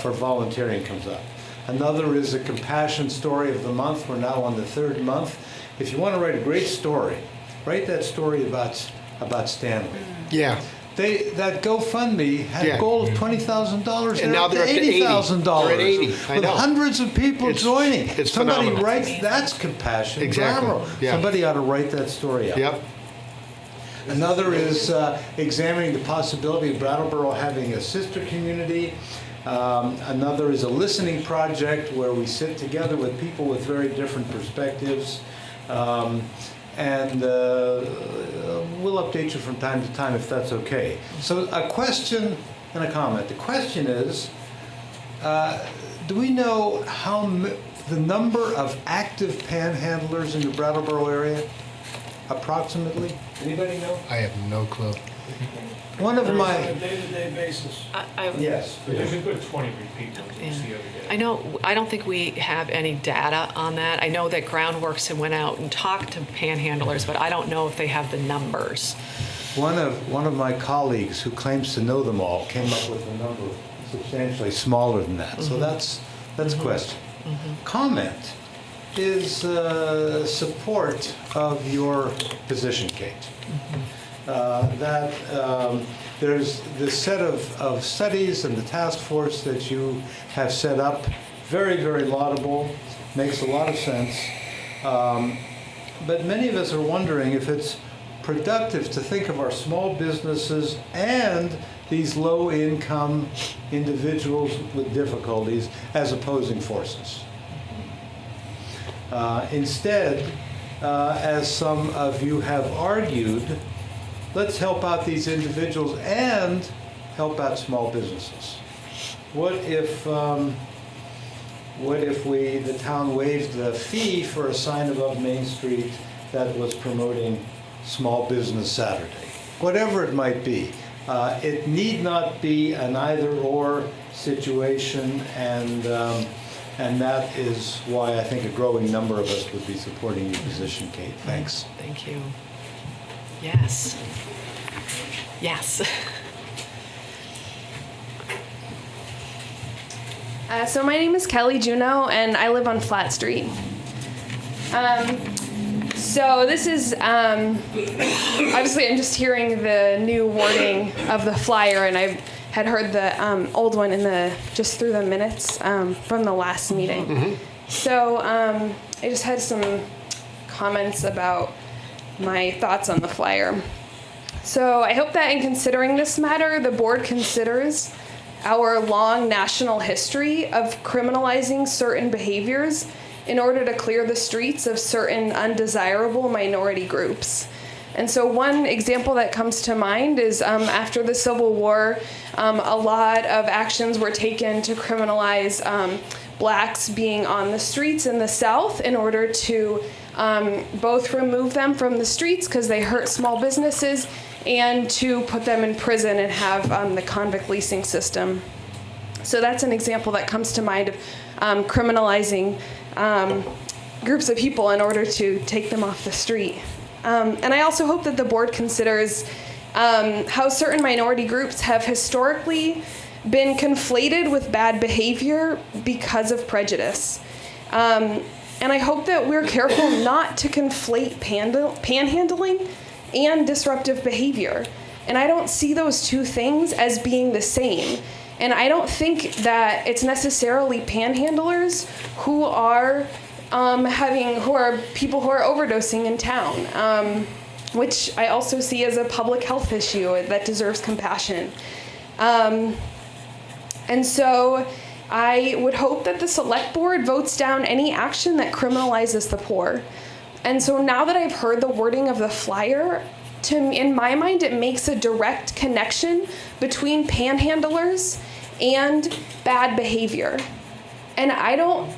for volunteering comes up. Another is a compassion story of the month. We're now on the 3rd month. If you want to write a great story, write that story about Stanley. Yeah. That GoFundMe had Yeah. a goal of $20,000 And now they're up to 80. $80,000. They're at 80. I With know. hundreds of people joining. It's Somebody phenomenal. writes, that's compassion. Exactly. Bravo. Yeah. Somebody ought to write that story up. Yep. Another is examining the possibility of Brattleboro having a sister community. Another is a listening project where we sit together with people with very different perspectives. And we'll update you from time to time if that's okay. So a question and a comment. The question is, do we know the number of active panhandlers in the Brattleboro area, approximately? Anybody know? I have no clue. One of my, day-to-day basis. yes. There's a good 20 repeat ones we see every day. I know, I don't think we have any data on that. I know that Groundworks went out and talked to panhandlers, but I don't know if they have the numbers. One of my colleagues who claims to know them all came up with a number substantially smaller than that. So that's a question. Comment is support of your position, Kate. There's this set of studies and the task force that you have set up, very, very laudable, makes a lot of sense. But many of us are wondering if it's productive to think of our small businesses and these low-income individuals with difficulties as opposing forces. Instead, as some of you have argued, let's help out these individuals and help out small businesses. What if the town waived the fee for a sign above Main Street that was promoting Small Business Saturday? Whatever it might be. It need not be an either-or situation, and that is why I think a growing number of us would be supporting your position, Kate. Thanks. Thank you. Yes. Yes. So my name is Kelly Juneau, and I live on Flat Street. So this is, obviously I'm just hearing the new wording of the flyer, and I had heard the old one just through the minutes from the last meeting. So I just had some comments about my thoughts on the flyer. So I hope that in considering this matter, the board considers our long national history of criminalizing certain behaviors in order to clear the streets of certain undesirable minority groups. And so one example that comes to mind is after the Civil War, a lot of actions were taken to criminalize blacks being on the streets in the South in order to both remove them from the streets because they hurt small businesses and to put them in prison and have the convict leasing system. So that's an example that comes to mind of criminalizing groups of people in order to take them off the street. And I also hope that the board considers how certain minority groups have historically been conflated with bad behavior because of prejudice. And I hope that we're careful not to conflate panhandling and disruptive behavior. And I don't see those two things as being the same. And I don't think that it's necessarily panhandlers who are people who are overdosing in town, which I also see as a public health issue that deserves compassion. And so I would hope that the select board votes down any action that criminalizes the poor. And so now that I've heard the wording of the flyer, in my mind, it makes a direct connection between panhandlers and bad behavior. And I don't,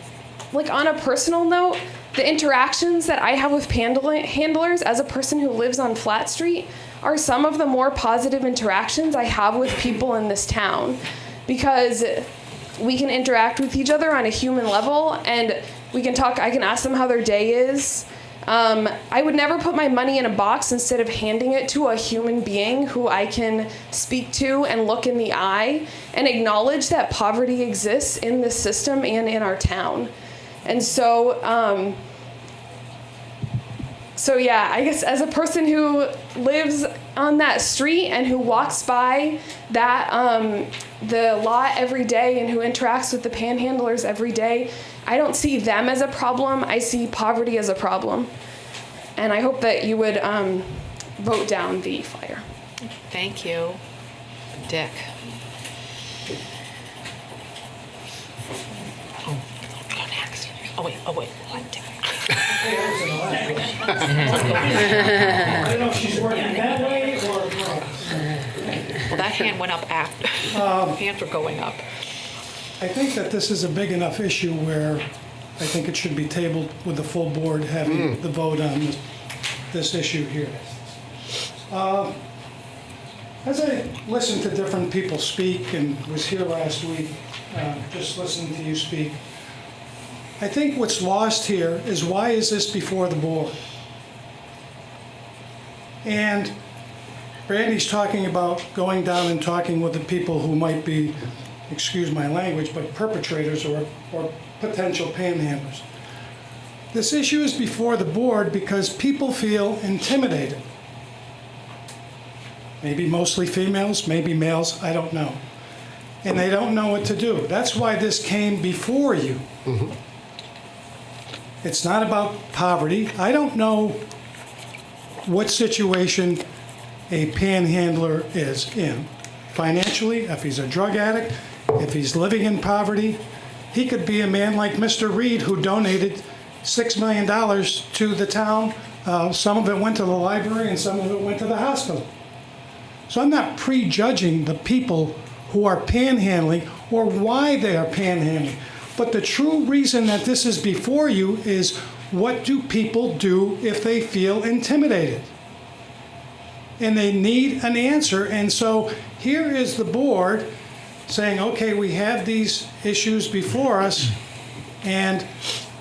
on a personal note, the interactions that I have with panhandlers as a person who lives on Flat Street are some of the more positive interactions I have with people in this town, because we can interact with each other on a human level, and we can talk. I can ask them how their day is. I would never put my money in a box instead of handing it to a human being who I can speak to and look in the eye and acknowledge that poverty exists in this system and in our town. And so, yeah, I guess as a person who lives on that street and who walks by that the lot every day and who interacts with the panhandlers every day, I don't see them as a problem. I see poverty as a problem. And I hope that you would vote down the flyer. Thank you. Dick. Oh, go next. Oh, wait, what, Dick? I don't know if she's working that way or Well, that hand went up after. Hands were going up. I think that this is a big enough issue where I think it should be tabled with the full board having the vote on this issue here. As I listened to different people speak and was here last week, just listening to you speak, I think what's lost here is why is this before the board? And Brandy's talking about going down and talking with the people who might be, excuse my language, but perpetrators or potential panhandlers. This issue is before the board because people feel intimidated. Maybe mostly females, maybe males, I don't know. And they don't know what to do. That's why this came before you. Mm-hmm. It's not about poverty. I don't know what situation a panhandler is in. Financially, if he's a drug addict, if he's living in poverty, he could be a man like Mr. Reed who donated $6 million to the town. Some of it went to the library and some of it went to the hospital. So I'm not prejudging the people who are panhandling or why they are panhandling. But the true reason that this is before you is, what do people do if they feel intimidated? And they need an answer. And so here is the board saying, okay, we have these issues before us, and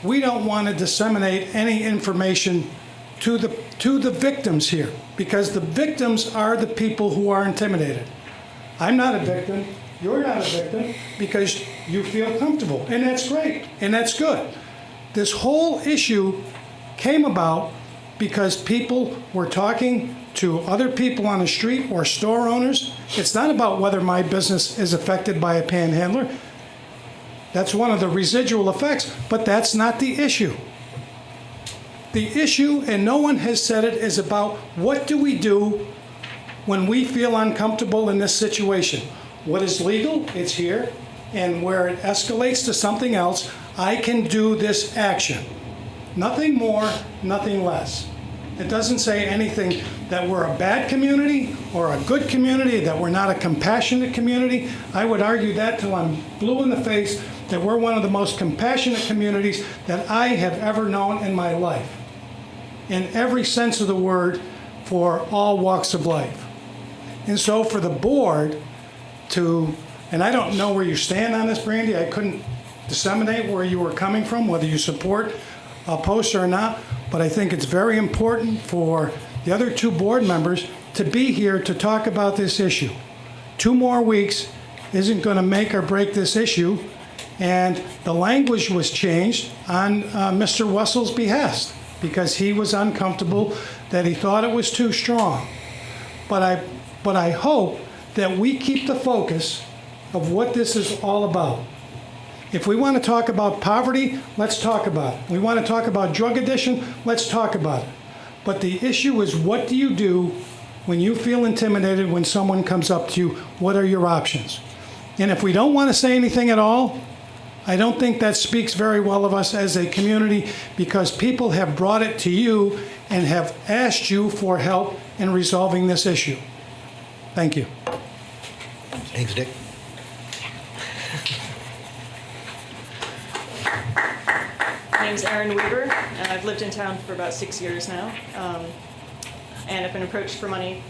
we don't want to disseminate any information to the victims here, because the victims are the people who are intimidated. I'm not a victim. You're not a victim because you feel comfortable, and that's great, and that's good. This whole issue came about because people were talking to other people on the street or store owners. It's not about whether my business is affected by a panhandler. That's one of the residual effects, but that's not the issue. The issue, and no one has said it, is about what do we do when we feel uncomfortable in this situation. What is legal? It's here. And where it escalates to something else, I can do this action. Nothing more, nothing less. It doesn't say anything that we're a bad community or a good community, that we're not a compassionate community. I would argue that till I'm blue in the face, that we're one of the most compassionate communities that I have ever known in my life, in every sense of the word, for all walks of life. And so for the board to, and I don't know where you stand on this, Brandy, I couldn't disseminate where you were coming from, whether you support a poster or not, but I think it's very important for the other two board members to be here to talk about this issue. 2 more weeks isn't going to make or break this issue, and the language was changed on Mr. Wessel's behest because he was uncomfortable, that he thought it was too strong. But I hope that we keep the focus of what this is all about. If we want to talk about poverty, let's talk about it. We want to talk about drug addiction, let's talk about it. But the issue is, what do you do when you feel intimidated when someone comes up to you? What are your options? And if we don't want to say anything at all, I don't think that speaks very well of us as a community, because people have brought it to you and have asked you for help in resolving this issue. Thank you. Thanks, Dick. My name's Erin Weaver, and I've lived in town for about 6 years now. And I've been approached for money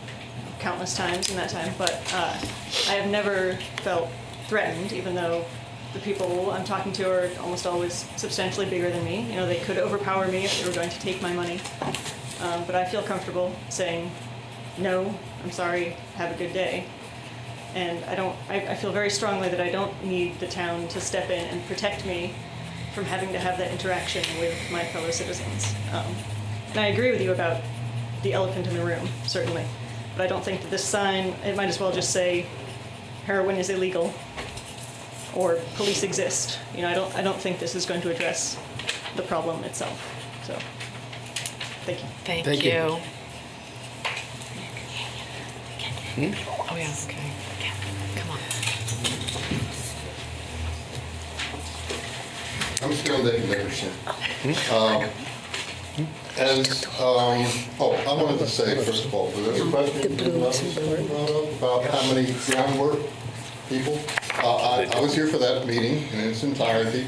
countless times in that time, but I have never felt threatened, even though the people I'm talking to are almost always substantially bigger than me. You know, they could overpower me if they were going to take my money. But I feel comfortable saying, no, I'm sorry, have a good day. And I feel very strongly that I don't need the town to step in and protect me from having to have that interaction with my fellow citizens. And I agree with you about the elephant in the room, certainly. But I don't think that this sign, it might as well just say, heroin is illegal, or police exist. You know, I don't think this is going to address the problem itself. So, thank you. Thank you. Oh, yeah, okay. Come on. I'm still Dave Nickerson. I wanted to say, first of all, was there a question about how many groundwork people? I was here for that meeting in its entirety,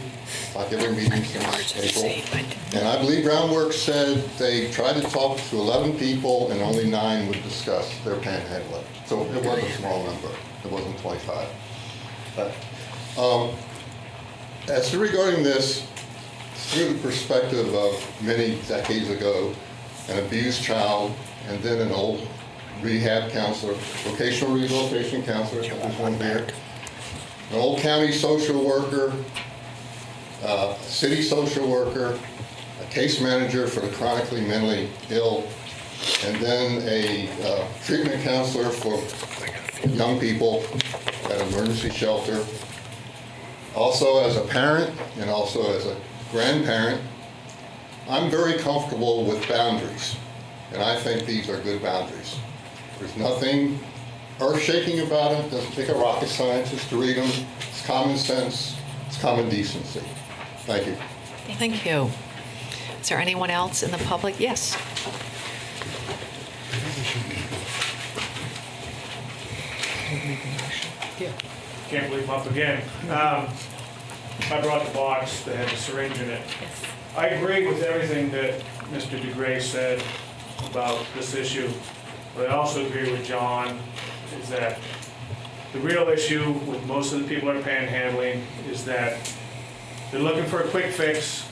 like every meeting since April. And I believe groundwork said they tried to talk to 11 people and only 9 would discuss their panhandling. So it was a small number. It wasn't 25. But, as to regarding this, through the perspective of many decades ago, an abused child, and then an old rehab counselor, vocational rehabilitation counselor, there's one here, an old county social worker, city social worker, a case manager for the chronically mentally ill, and then a treatment counselor for young people at an emergency shelter. Also as a parent and also as a grandparent, I'm very comfortable with boundaries, and I think these are good boundaries. There's nothing earth-shaking about it. It doesn't take a rocket scientist to read them. It's common sense. It's common decency. Thank you. Thank you. Is there anyone else in the public? Yes. Can't believe I'm up again. I brought the box that had the syringe in it. I agree with everything that Mr. DeGray said about this issue, but I also agree with John, is that the real issue with most of the people that are panhandling is that they're looking for a quick fix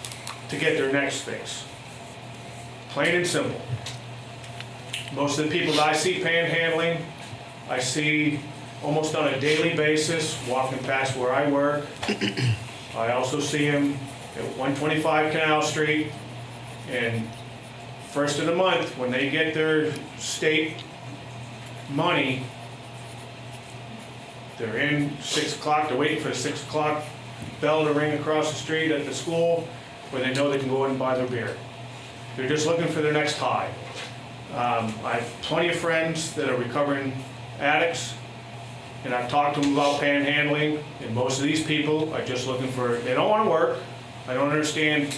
to get their next fix. Plain and simple. Most of the people that I see panhandling, I see almost on a daily basis walking past where I work. I also see them at 125 Canal Street, and first of the month, when they get their state money, they're in 6 o'clock, they're waiting for the 6 o'clock bell to ring across the street at the school where they know they can go in and buy their beer. They're just looking for their next high. I have plenty of friends that are recovering addicts, and I've talked to them about panhandling, and most of these people are just looking for, they don't want to work. I don't understand.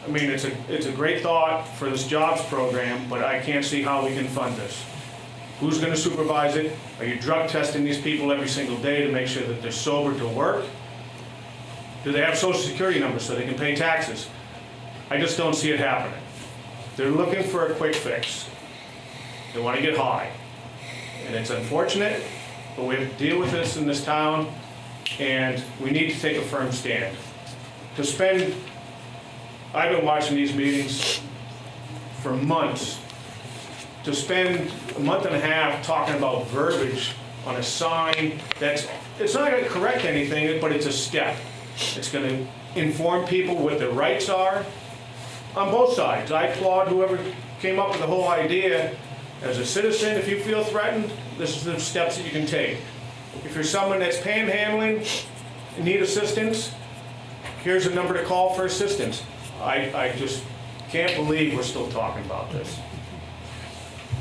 I mean, it's a great thought for this jobs program, but I can't see how we can fund this. Who's going to supervise it? Are you drug testing these people every single day to make sure that they're sober to work? Do they have social security numbers so they can pay taxes? I just don't see it happening. They're looking for a quick fix. They want to get high. And it's unfortunate, but we have to deal with this in this town, and we need to take a firm stand. I've been watching these meetings for months. To spend a month and a half talking about verbiage on a sign it's not going to correct anything, but it's a step. It's going to inform people what their rights are on both sides. I applaud whoever came up with the whole idea. As a citizen, if you feel threatened, this is the steps that you can take. If you're someone that's panhandling and need assistance, here's a number to call for assistance. I just can't believe we're still talking about this.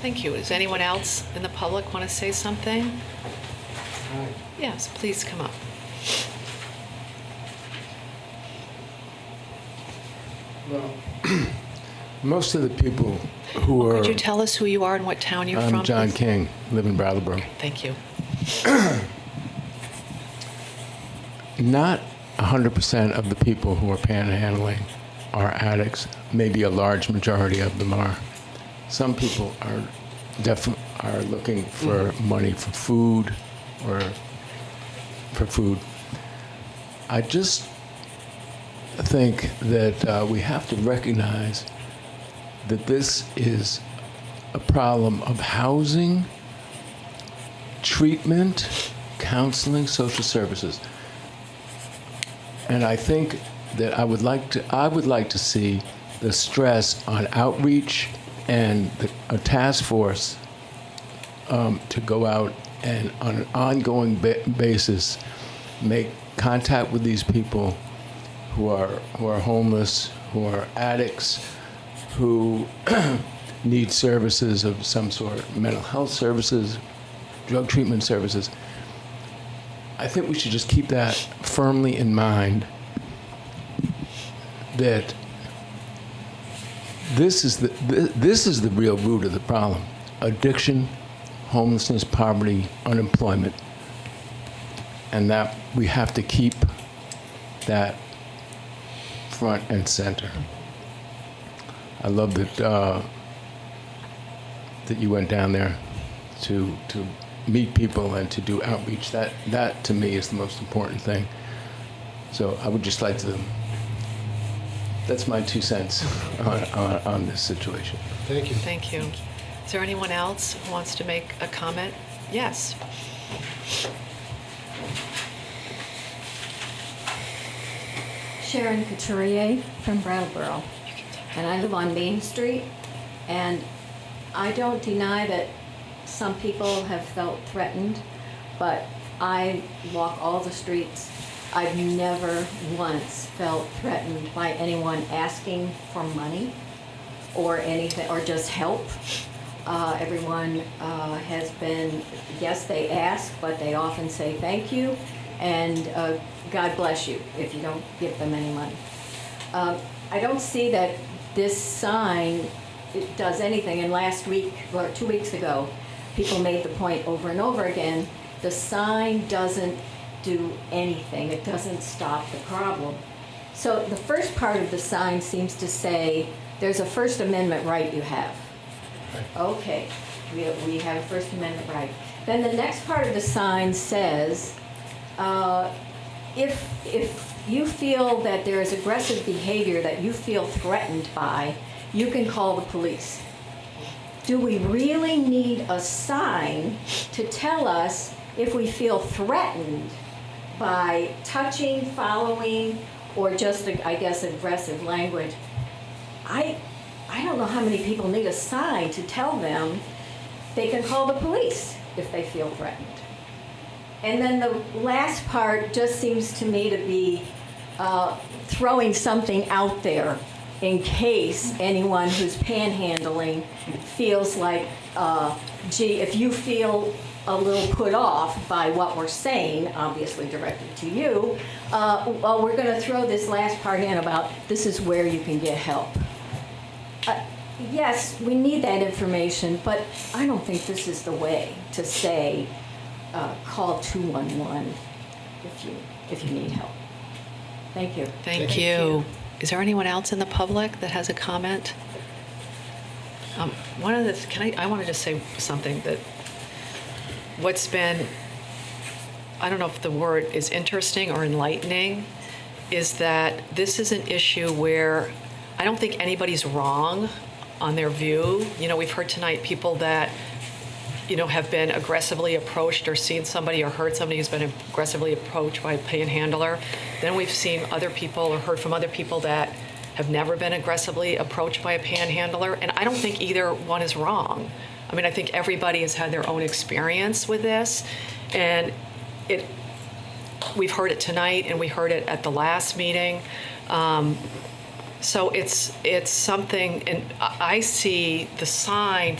Thank you. Does anyone else in the public want to say something? Yes, please come up. Well, most of the people who are... Could you tell us who you are and what town you're from? I'm John please? King, live in Brattleboro. Thank you. Not 100% of the people who are panhandling are addicts. Maybe a large majority of them are. Some people are looking for money for food or for food. I just think that we have to recognize that this is a problem of housing, treatment, counseling, social services. And I think that I would like to see the stress on outreach and a task force to go out and on an ongoing basis make contact with these people who are homeless, who are addicts, who need services of some sort, mental health services, drug treatment services. I think we should just keep that firmly in mind, that this is the real root of the problem: addiction, homelessness, poverty, unemployment, and that we have to keep that front and center. I love that that you went down there to meet people and to do outreach. That to me is the most important thing. So I would just like to. That's my 2 cents on this situation. Thank you. Thank you. Is there anyone else who wants to make a comment? Yes. Sharon Couturier from Brattleboro, and I live on Main Street, and I don't deny that some people have felt threatened, but I walk all the streets. I've never once felt threatened by anyone asking for money or anything, or just help. Everyone has been, yes, they ask, but they often say thank you, and God bless you if you don't give them any money. I don't see that this sign does anything, and last week, or 2 weeks ago, people made the point over and over again, the sign doesn't do anything. It doesn't stop the problem. So the first part of the sign seems to say, there's a First Amendment right you have. Okay, we have a First Amendment right. Then the next part of the sign says, if you feel that there is aggressive behavior that you feel threatened by, you can call the police. Do we really need a sign to tell us if we feel threatened by touching, following, or just, I guess, aggressive language? I don't know how many people need a sign to tell them they can call the police if they feel threatened. And then the last part just seems to me to be throwing something out there in case anyone who's panhandling feels like, gee, if you feel a little put off by what we're saying, obviously directed to you, well, we're going to throw this last part in about this is where you can get help. Yes, we need that information, but I don't think this is the way to say call 211 if you need help. Thank you. Thank you. Is there anyone else in the public that has a comment? One of the, I want to just say something that what's been, I don't know if the word is interesting or enlightening, is that this is an issue where I don't think anybody's wrong on their view. You know, we've heard tonight people that, you know, have been aggressively approached or seen somebody or heard somebody who's been aggressively approached by a panhandler. Then we've seen other people or heard from other people that have never been aggressively approached by a panhandler. And I don't think either one is wrong. I mean, I think everybody has had their own experience with this. And we've heard it tonight and we heard it at the last meeting. So it's something, and I see the sign,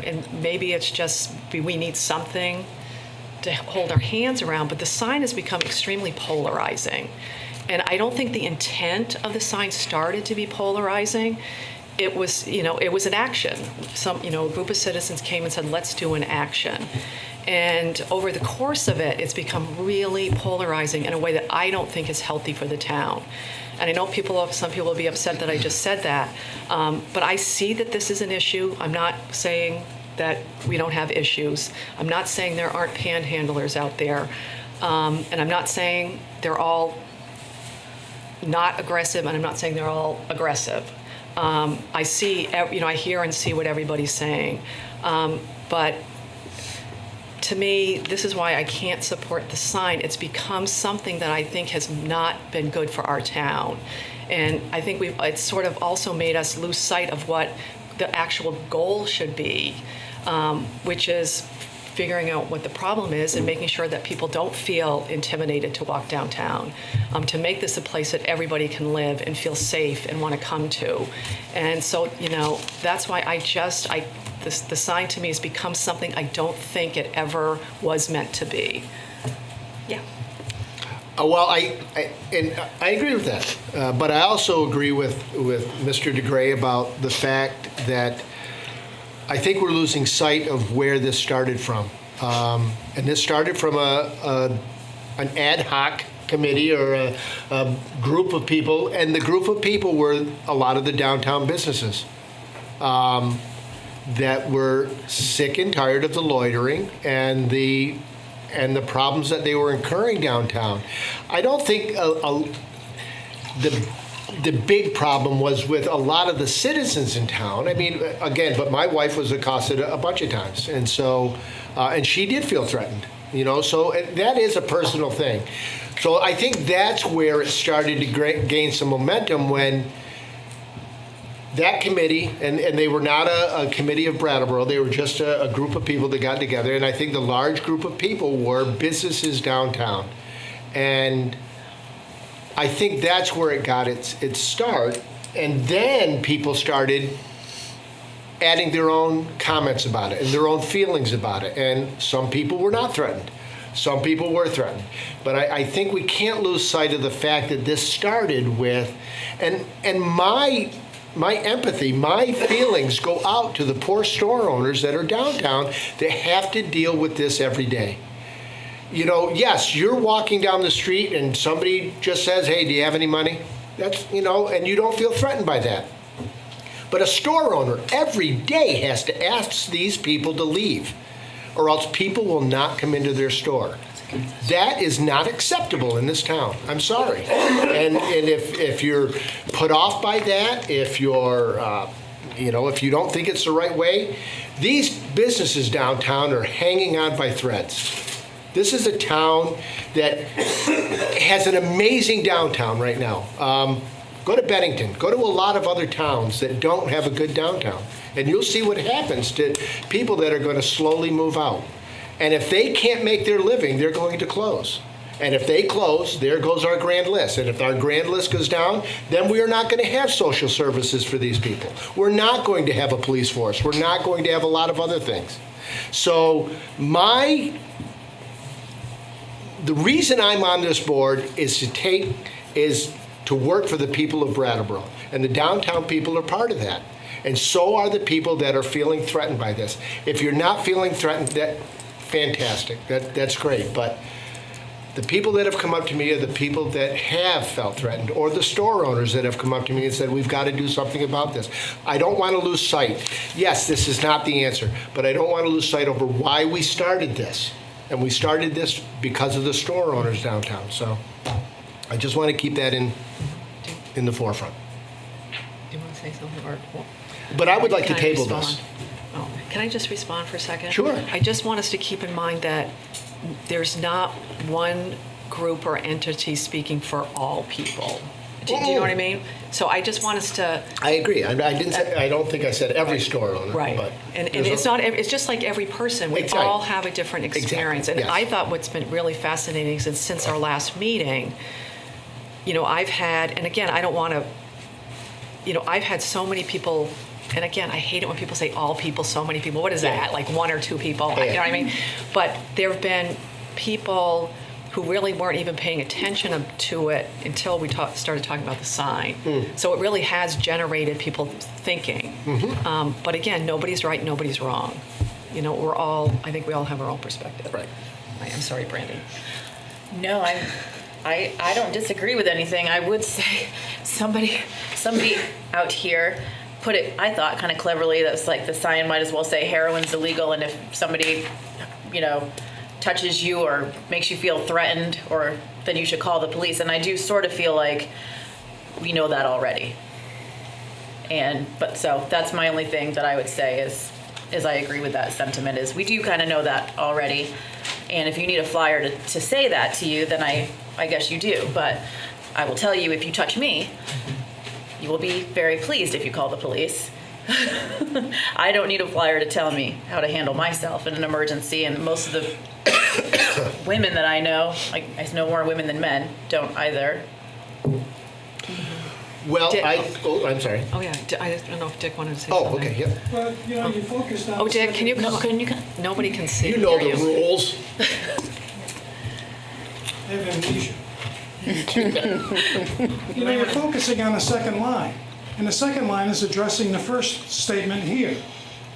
and maybe it's just we need something to hold our hands around, but the sign has become extremely polarizing. And I don't think the intent of the sign started to be polarizing. It was, it was an action. A group of citizens came and said, let's do an action. And over the course of it, it's become really polarizing in a way that I don't think is healthy for the town. And I know some people will be upset that I just said that, but I see that this is an issue. I'm not saying that we don't have issues. I'm not saying there aren't panhandlers out there. And I'm not saying they're all not aggressive, and I'm not saying they're all aggressive. I see, I hear and see what everybody's saying. But to me, this is why I can't support the sign. It's become something that I think has not been good for our town. And I think it's sort of also made us lose sight of what the actual goal should be, which is figuring out what the problem is and making sure that people don't feel intimidated to walk downtown, to make this a place that everybody can live and feel safe and want to come to. And so, that's why the sign to me has become something I don't think it ever was meant to be. Yeah. Well, I agree with that, but I also agree with Mr. DeGray about the fact that I think we're losing sight of where this started from, and this started from an ad hoc committee or a group of people, and the group of people were a lot of the downtown businesses that were sick and tired of the loitering and the problems that they were incurring downtown. I don't think the big problem was with a lot of the citizens in town. I mean, again, but my wife was accosted a bunch of times, and so and she did feel threatened. So that is a personal thing. So I think that's where it started to gain some momentum when that committee, and they were not a committee of Brattleboro, they were just a group of people that got together, and I think the large group of people were businesses downtown. And I think that's where it got its start, and then people started adding their own comments about it and their own feelings about it, and some people were not threatened. Some people were threatened. But I think we can't lose sight of the fact that this started with, and my empathy, my feelings go out to the poor store owners that are downtown that have to deal with this every day. Yes, you're walking down the street and somebody just says, hey, do you have any money? That's, and you don't feel threatened by that. But a store owner every day has to ask these people to leave, or else people will not come into their store. That is not acceptable in this town. I'm sorry. And if you're put off by that, if you're, if you don't think it's the right way, these businesses downtown are hanging on by threads. This is a town that has an amazing downtown right now. Go to Bennington. Go to a lot of other towns that don't have a good downtown. And you'll see what happens to people that are going to slowly move out. And if they can't make their living, they're going to close. And if they close, there goes our grand list. And if our grand list goes down, then we are not going to have social services for these people. We're not going to have a police force. We're not going to have a lot of other things. So the reason I'm on this board is to work for the people of Brattleboro. And the downtown people are part of that. And so are the people that are feeling threatened by this. If you're not feeling threatened, fantastic. That's great. But the people that have come up to me are the people that have felt threatened, or the store owners that have come up to me and said, we've got to do something about this. I don't want to lose sight. Yes, this is not the answer, but I don't want to lose sight over why we started this. And we started this because of the store owners downtown. So I just want to keep that in the forefront. Do you want to say something? But I would like to Can I table respond? this. Oh, can I just respond for a second? Sure. I just want us to keep in mind that there's not one group or entity speaking for all people. Do you know what I mean? So I just want us to. I agree. I don't think I said every store owner. Right. But and it's not. It's just like every person. We Exactly. all have a different experience. Exactly. And Yes. I thought what's been really fascinating is since our last meeting, I've had, and again, I don't want to, I've had so many people. And again, I hate it when people say all people, so many people. What is that? Like one or two people? Yeah. You know what I mean? But there have been people who really weren't even paying attention to it until we started talking about the sign. So it really has generated people thinking. But again, nobody's right, nobody's wrong. I think we all have our own perspective. Right. I'm sorry, Brandy. No, I don't disagree with anything. I would say somebody out here put it, I thought, kind of cleverly. That was like the sign might as well say heroin's illegal, and if somebody, touches you or makes you feel threatened, or then you should call the police. And I do sort of feel like we know that already. But so that's my only thing that I would say is I agree with that sentiment, is we do kind of know that already. And if you need a flyer to say that to you, then I guess you do. But I will tell you, if you touch me, you will be very pleased if you call the police. I don't need a flyer to tell me how to handle myself in an emergency, and most of the women that I know know more women than men, don't either. Well, Dick- I'm sorry. Oh, yeah, I don't know if Dick wanted to say Oh, something. okay, yep. Well, you know, you focused on. Oh, Dick, can you come? Nobody can see. You know hear the rules. I have amnesia. You know, you're focusing on the second line. And the second line is addressing the first statement here.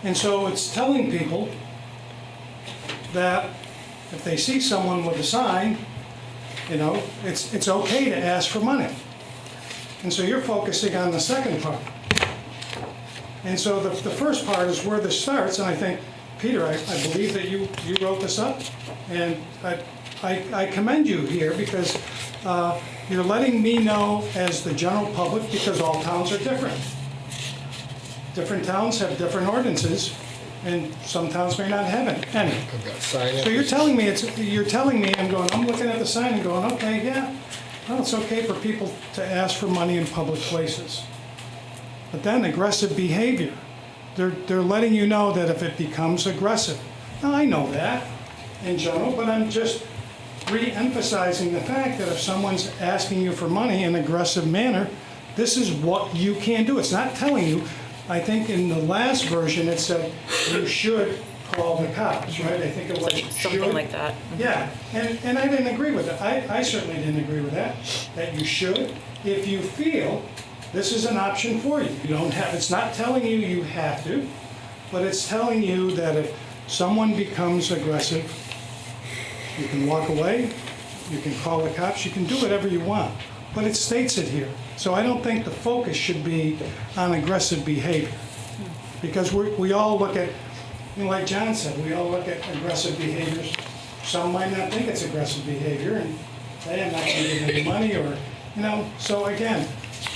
And so it's telling people that if they see someone with a sign, you know, it's okay to ask for money. And so you're focusing on the second part. And so the first part is where this starts, and I think, Peter, I believe that you wrote this up, and I commend you here because you're letting me know as the general public, because all towns are different. Different towns have different ordinances, and some towns may not have any. I've got a sign. So you're telling me, I'm looking at the sign and going, okay, yeah, well, it's okay for people to ask for money in public places. But then aggressive behavior, they're letting you know that if it becomes aggressive. Now, I know that in general, but I'm just re-emphasizing the fact that if someone's asking you for money in an aggressive manner, this is what you can do. It's not telling you. I think in the last version it said you should call the cops, right? I think it was Something should. like that. Yeah, and I didn't agree with that. I certainly didn't agree with that you should. If you feel this is an option for you. You don't have, it's not telling you you have to, but it's telling you that if someone becomes aggressive, you can walk away, you can call the cops, you can do whatever you want. But it states it here. So I don't think the focus should be on aggressive behavior. Because we all look at, you know, like John said, we all look at aggressive behaviors. Some might not think it's aggressive behavior and say, I'm not going to give any money or, you know. So again,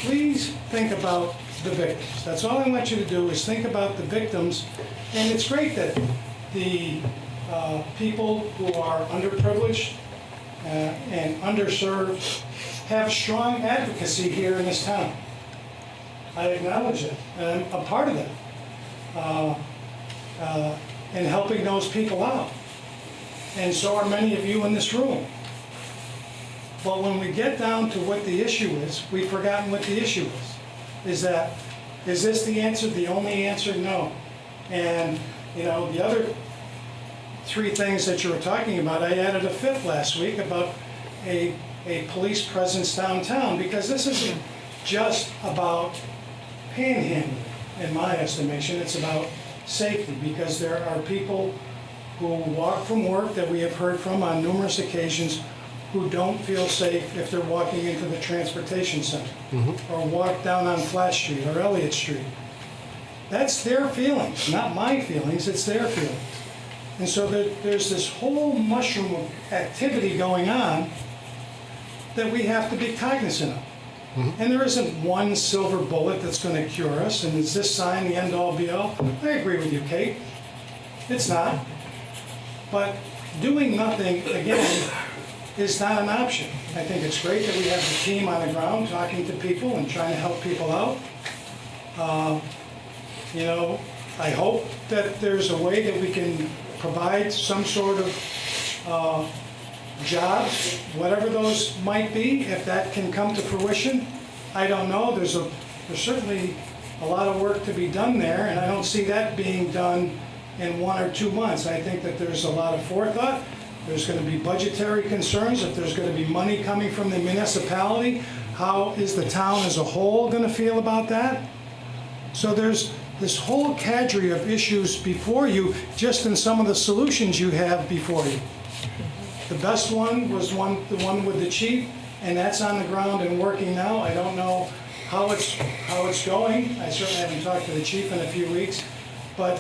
please think about the victims. That's all I want you to do is think about the victims. And it's great that the people who are underprivileged and underserved have strong advocacy here in this town. I acknowledge it, and I'm a part of that in helping those people out. And so are many of you in this room. But when we get down to what the issue is, we've forgotten what the issue is. Is this the answer, the only answer? No. And, you know, the other three things that you were talking about, I added a fifth last week about a police presence downtown, because this isn't just about panhandling, in my estimation. It's about safety, because there are people who walk from work that we have heard from on numerous occasions who don't feel safe if they're walking into the transportation center or walk down on Flat Street or Elliott Street. That's their feelings, not my feelings, it's their feelings. And so there's this whole mushroom of activity going on that we have to be cognizant of. And there isn't one silver bullet that's going to cure us, and is this sign the end-all be-all? I agree with you, Kate. It's not. But doing nothing, again, is not an option. I think it's great that we have the team on the ground talking to people and trying to help people out. You know, I hope that there's a way that we can provide some sort of jobs, whatever those might be, if that can come to fruition. I don't know. There's certainly a lot of work to be done there, and I don't see that being done in 1 or 2 months. I think that there's a lot of forethought. There's going to be budgetary concerns. If there's going to be money coming from the municipality, how is the town as a whole going to feel about that? So there's this whole cadre of issues before you, just in some of the solutions you have before you. The best one was the one with the chief, and that's on the ground and working now. I don't know how it's going. I certainly haven't talked to the chief in a few weeks, but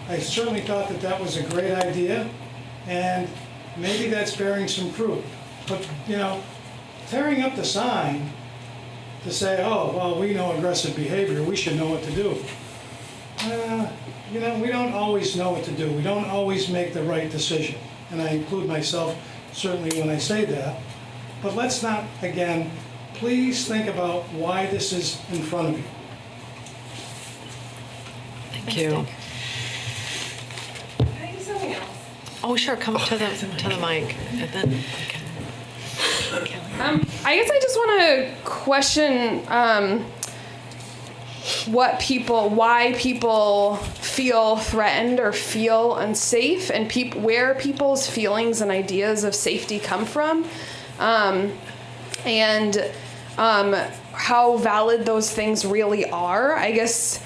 I certainly thought that was a great idea, and maybe that's bearing some fruit. But, you know, tearing up the sign to say, oh, well, we know aggressive behavior, we should know what to do. You know, we don't always know what to do. We don't always make the right decision. And I include myself certainly when I say that. But let's not, again, please think about why this is in front of you. Thank you. Can I do something else? Oh, sure, come up to the mic, and then, I guess I just want to question why people feel threatened or feel unsafe, and where people's feelings and ideas of safety come from, and how valid those things really are. I guess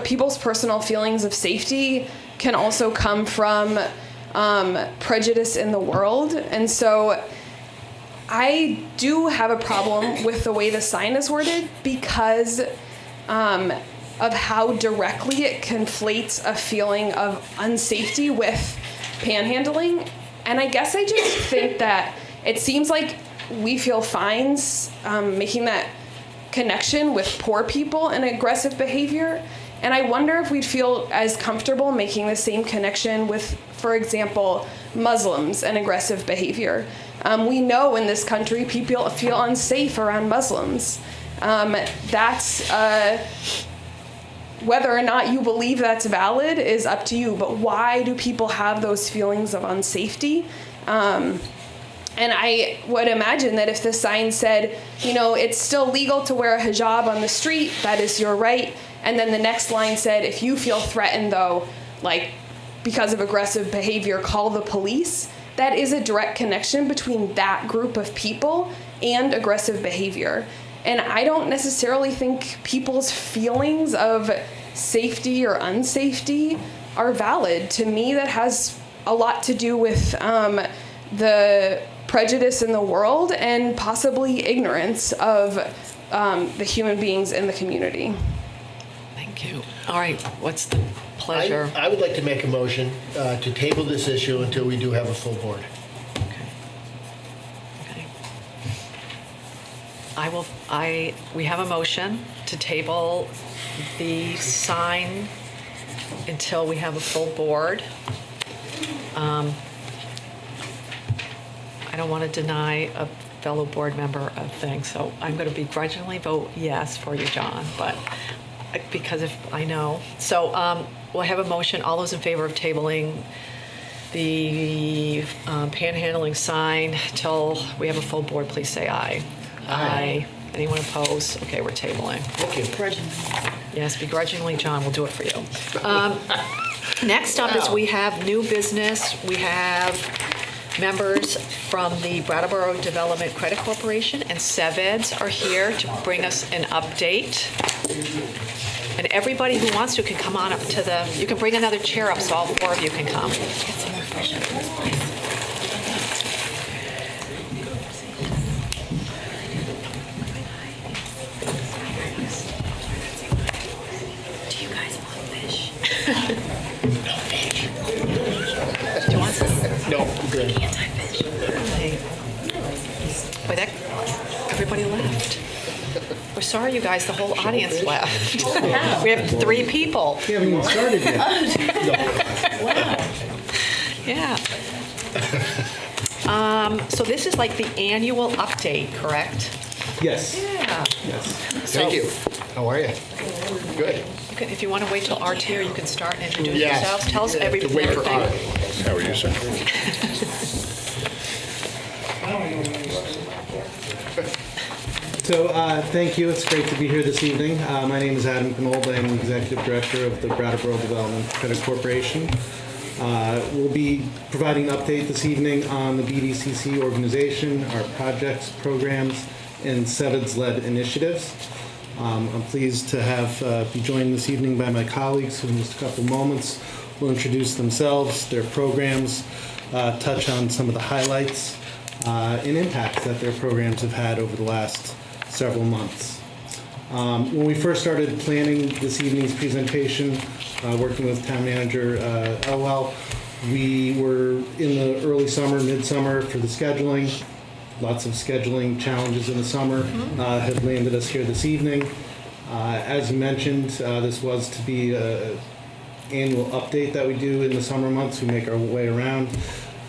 people's personal feelings of safety can also come from prejudice in the world, and so I do have a problem with the way the sign is worded because of how directly it conflates a feeling of unsafety with panhandling. And I guess I just think that it seems like we feel fines making that connection with poor people and aggressive behavior. And I wonder if we'd feel as comfortable making the same connection with, for example, Muslims and aggressive behavior. We know in this country people feel unsafe around Muslims. That's whether or not you believe that's valid is up to you, but why do people have those feelings of unsafety? And I would imagine that if the sign said, you know, it's still legal to wear a hijab on the street, that is your right. And then the next line said, if you feel threatened though, like because of aggressive behavior, call the police. That is a direct connection between that group of people and aggressive behavior. And I don't necessarily think people's feelings of safety or unsafety are valid. To me, that has a lot to do with the prejudice in the world and possibly ignorance of the human beings in the community. thank you. All right, what's the pleasure? I would like to make a motion to table this issue until we do have a full board. Okay. We have a motion to table the sign until we have a full board. I don't want to deny a fellow board member a thing, so I'm going to begrudgingly vote yes for you, John, but because if I know. So we'll have a motion. All those in favor of tabling the panhandling sign till we have a full board, please say aye. Aye. Anyone opposed? Okay, we're tabling. Thank you. Yes, begrudgingly, John, we'll do it for you. Next up is we have new business. We have members from the Brattleboro Development Credit Corporation and SeVEDS are here to bring us an update. And everybody who wants to can come on up to you can bring another chair up so all four of you can come. Get some more fresh air, please. Do you guys want fish? No fish. Do you want some? No, I'm good. Anti-fish. Wait, everybody left. We're sorry, you guys, the whole audience left. We have 3 people. We haven't even started yet. Yeah. So this is like the annual update, correct? Yes. Yeah. Yes. Thank you. How are you? Good. You can, if you want to wait till Art's here, you can start and introduce Yes. yourselves. Tell us To everything. wait for Art. How are you, sir? So thank you. It's great to be here this evening. My name is Adam Knoll. I'm Executive Director of the Brattleboro Development Credit Corporation. We'll be providing an update this evening on the BDCC organization, our projects, programs, and SeVEDS-led initiatives. I'm pleased to be joined this evening by my colleagues who in just a couple moments will introduce themselves, their programs, touch on some of the highlights and impacts that their programs have had over the last several months. When we first started planning this evening's presentation, working with Town Manager Elwell, we were in the early summer, midsummer for the scheduling. lots of scheduling challenges in the summer have landed us here this evening. As you mentioned, this was to be an annual update that we do in the summer months. We make our way around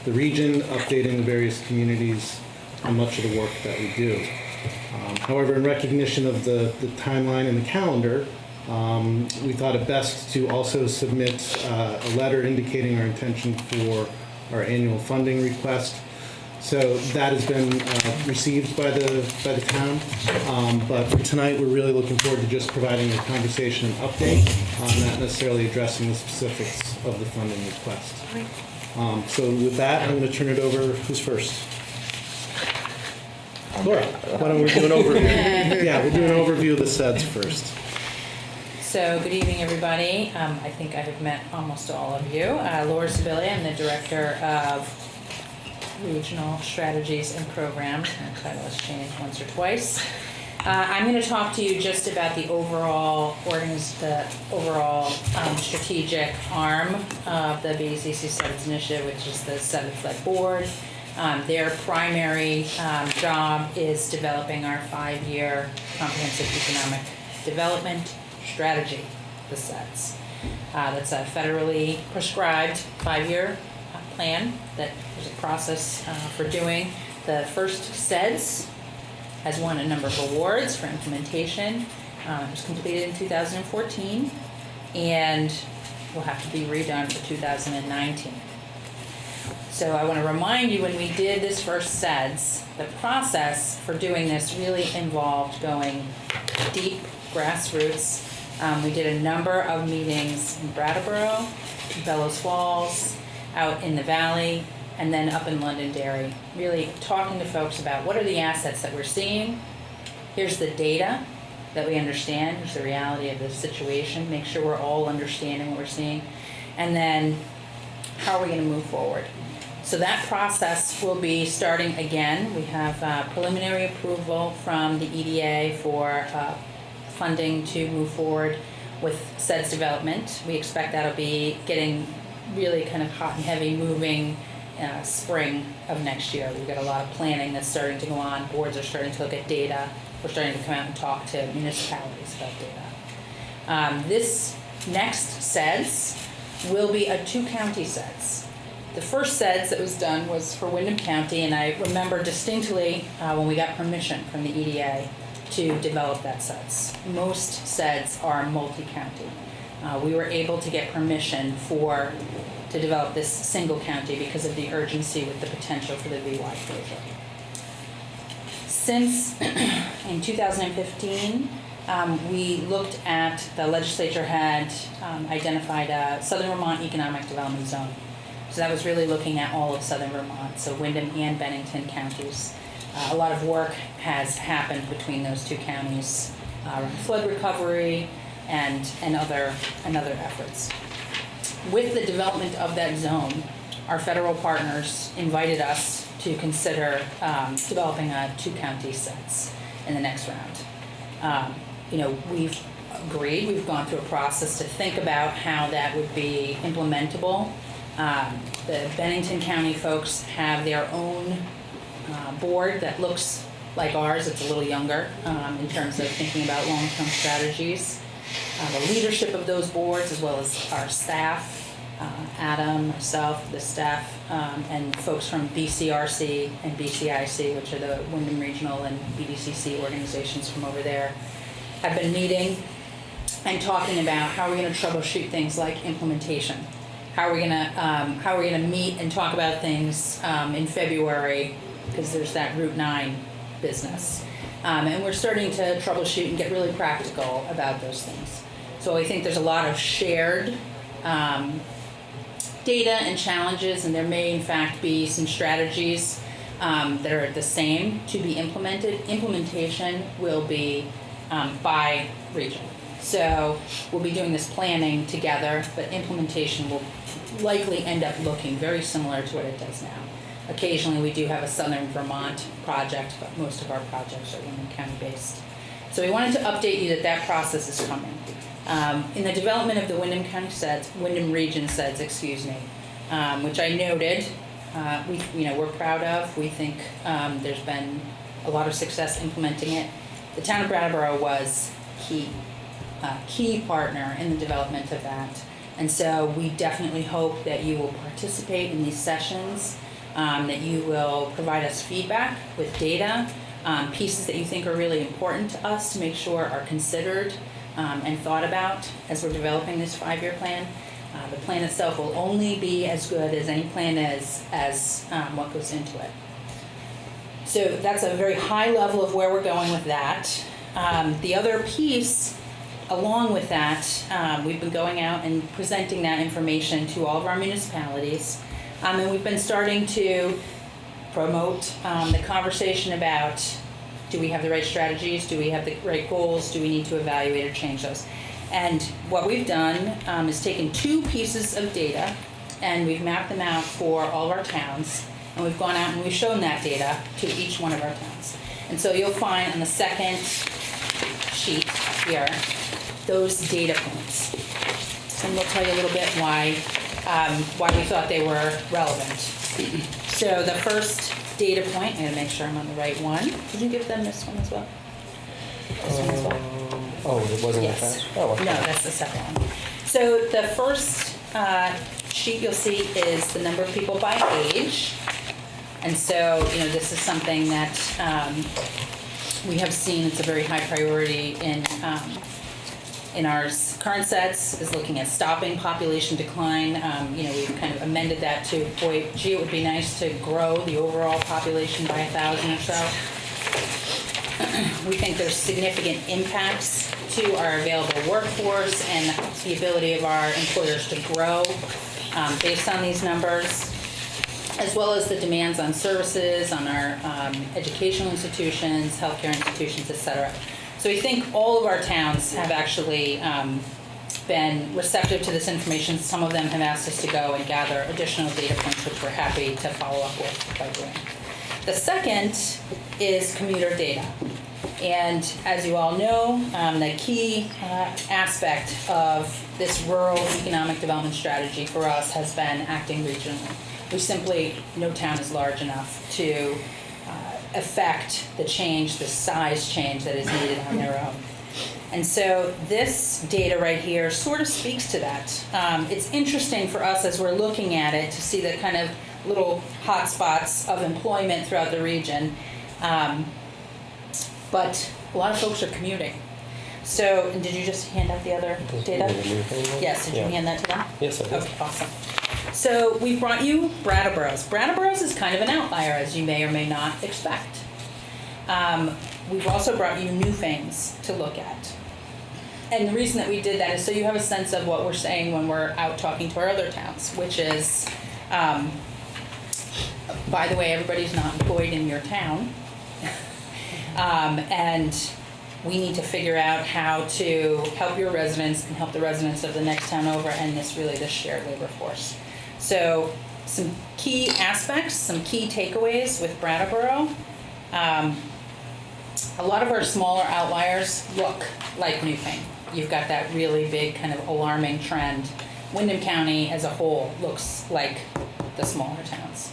the region, updating the various communities on much of the work that we do. However, in recognition of the timeline and the calendar, we thought it best to also submit a letter indicating our intention for our annual funding request. So that has been received by the town, but for tonight we're really looking forward to just providing a conversation and update, not necessarily addressing the specifics of the funding request. So with that, I'm going to turn it over. Who's first? Laura, why don't we do an overview? Yeah, we'll do an overview of the SeVEDS first. So, good evening, everybody. I think I have met almost all of you. Laura Sibilia, I'm the Director of Regional Strategies and Programs. My title has changed once or twice. I'm going to talk to you just about the overall strategic arm of the BDCC SeVEDS initiative, which is the SeVEDS-led board. Their primary job is developing our 5-year comprehensive economic development strategy, the SeVEDS. That's a federally prescribed 5-year plan that there's a process for doing. The first SeVEDS has won a number of awards for implementation. It was completed in 2014 and will have to be redone for 2019. So I want to remind you, when we did this first SeVEDS, the process for doing this really involved going deep, grassroots. We did a number of meetings in Brattleboro, Bellows Falls, out in the valley, and then up in Londonderry, really talking to folks about what are the assets that we're seeing. Here's the data that we understand. Here's the reality of the situation. Make sure we're all understanding what we're seeing. And then how are we going to move forward? So that process will be starting again. We have preliminary approval from the EDA for funding to move forward with SeVEDS development. We expect that'll be getting really kind of hot and heavy moving spring of next year. We've got a lot of planning that's starting to go on. Boards are starting to look at data. We're starting to come out and talk to municipalities about data. This next SeVEDS will be a 2-county SeVEDS. The first SeVEDS that was done was for Windham County, and I remember distinctly when we got permission from the EDA to develop that SeVEDS. Most SeVEDS are multi-county. We were able to get permission to develop this single county because of the urgency with the potential for the VY closure. Since in 2015, we looked at, the legislature had identified a Southern Vermont Economic Development Zone. So that was really looking at all of Southern Vermont, so Windham and Bennington counties. A lot of work has happened between those two counties around flood recovery and other efforts. With the development of that zone, our federal partners invited us to consider developing a 2-county SeVEDS in the next round. We've agreed, we've gone through a process to think about how that would be implementable. The Bennington County folks have their own board that looks like ours. It's a little younger in terms of thinking about long-term strategies. The leadership of those boards, as well as our staff, Adam, myself, the staff, and folks from BCRC and BCIC, which are the Windham Regional and BDCC organizations from over there, have been meeting and talking about how we're going to troubleshoot things like implementation. How are we going to meet and talk about things in February, because there's that Route 9 business. And we're starting to troubleshoot and get really practical about those things. So I think there's a lot of shared data and challenges, and there may in fact be some strategies that are the same to be implemented. Implementation will be by region. So we'll be doing this planning together, but implementation will likely end up looking very similar to what it does now. Occasionally we do have a Southern Vermont project, but most of our projects are Windham County based. So we wanted to update you that process is coming. In the development of the Windham County SeVEDS, Windham Region SeVEDS, which I noted, we're proud of. We think there's been a lot of success implementing it. The town of Brattleboro was key partner in the development of that. And so we definitely hope that you will participate in these sessions, that you will provide us feedback with data, pieces that you think are really important to us to make sure are considered and thought about as we're developing this 5-year plan. The plan itself will only be as good as any plan is as what goes into it. So that's a very high level of where we're going with that. The other piece, along with that, we've been going out and presenting that information to all of our municipalities. And we've been starting to promote the conversation about, do we have the right strategies? Do we have the right goals? Do we need to evaluate or change those? And what we've done is taken 2 pieces of data and we've mapped them out for all of our towns. And we've gone out and we've shown that data to each one of our towns. And so you'll find on the second sheet here, those data points. And we'll tell you a little bit why we thought they were relevant. So the first data point, I'm gonna make sure I'm on the right one. Did you give them this one as well? This one as well? Oh, it wasn't Yes. attached? Oh, okay. No, that's the second one. So the first sheet you'll see is the number of people by age. And so, this is something that we have seen. It's a very high priority in our current sets, is looking at stopping population decline. We've kind of amended that to, it would be nice to grow the overall population by 1,000 or so. We think there's significant impacts to our available workforce and the ability of our employers to grow based on these numbers, as well as the demands on services, on our educational institutions, healthcare institutions, et cetera. So we think all of our towns have actually been receptive to this information. Some of them have asked us to go and gather additional data points, which we're happy to follow up with by doing. The second is commuter data. And as you all know, the key aspect of this rural economic development strategy for us has been acting regionally. No town is large enough to affect the change, the size change that is needed on their own. And so this data right here sort of speaks to that. It's interesting for us as we're looking at it to see the kind of little hot spots of employment throughout the region. But a lot of folks are commuting. So, and did you just hand out the other data? Yes, did you hand that to them? Yes, I did. Okay, awesome. So we brought you Brattleboro's. Brattleboro's is kind of an outlier, as you may or may not expect. We've also brought you Newfane's to look at. And the reason that we did that is so you have a sense of what we're saying when we're out talking to our other towns, which is, by the way, everybody's not employed in your town. And we need to figure out how to help your residents and help the residents of the next town over and this shared labor force. So some key aspects, some key takeaways with Brattleboro. A lot of our smaller outliers look like Newfane. You've got that really big kind of alarming trend. Wyndham County as a whole looks like the smaller towns.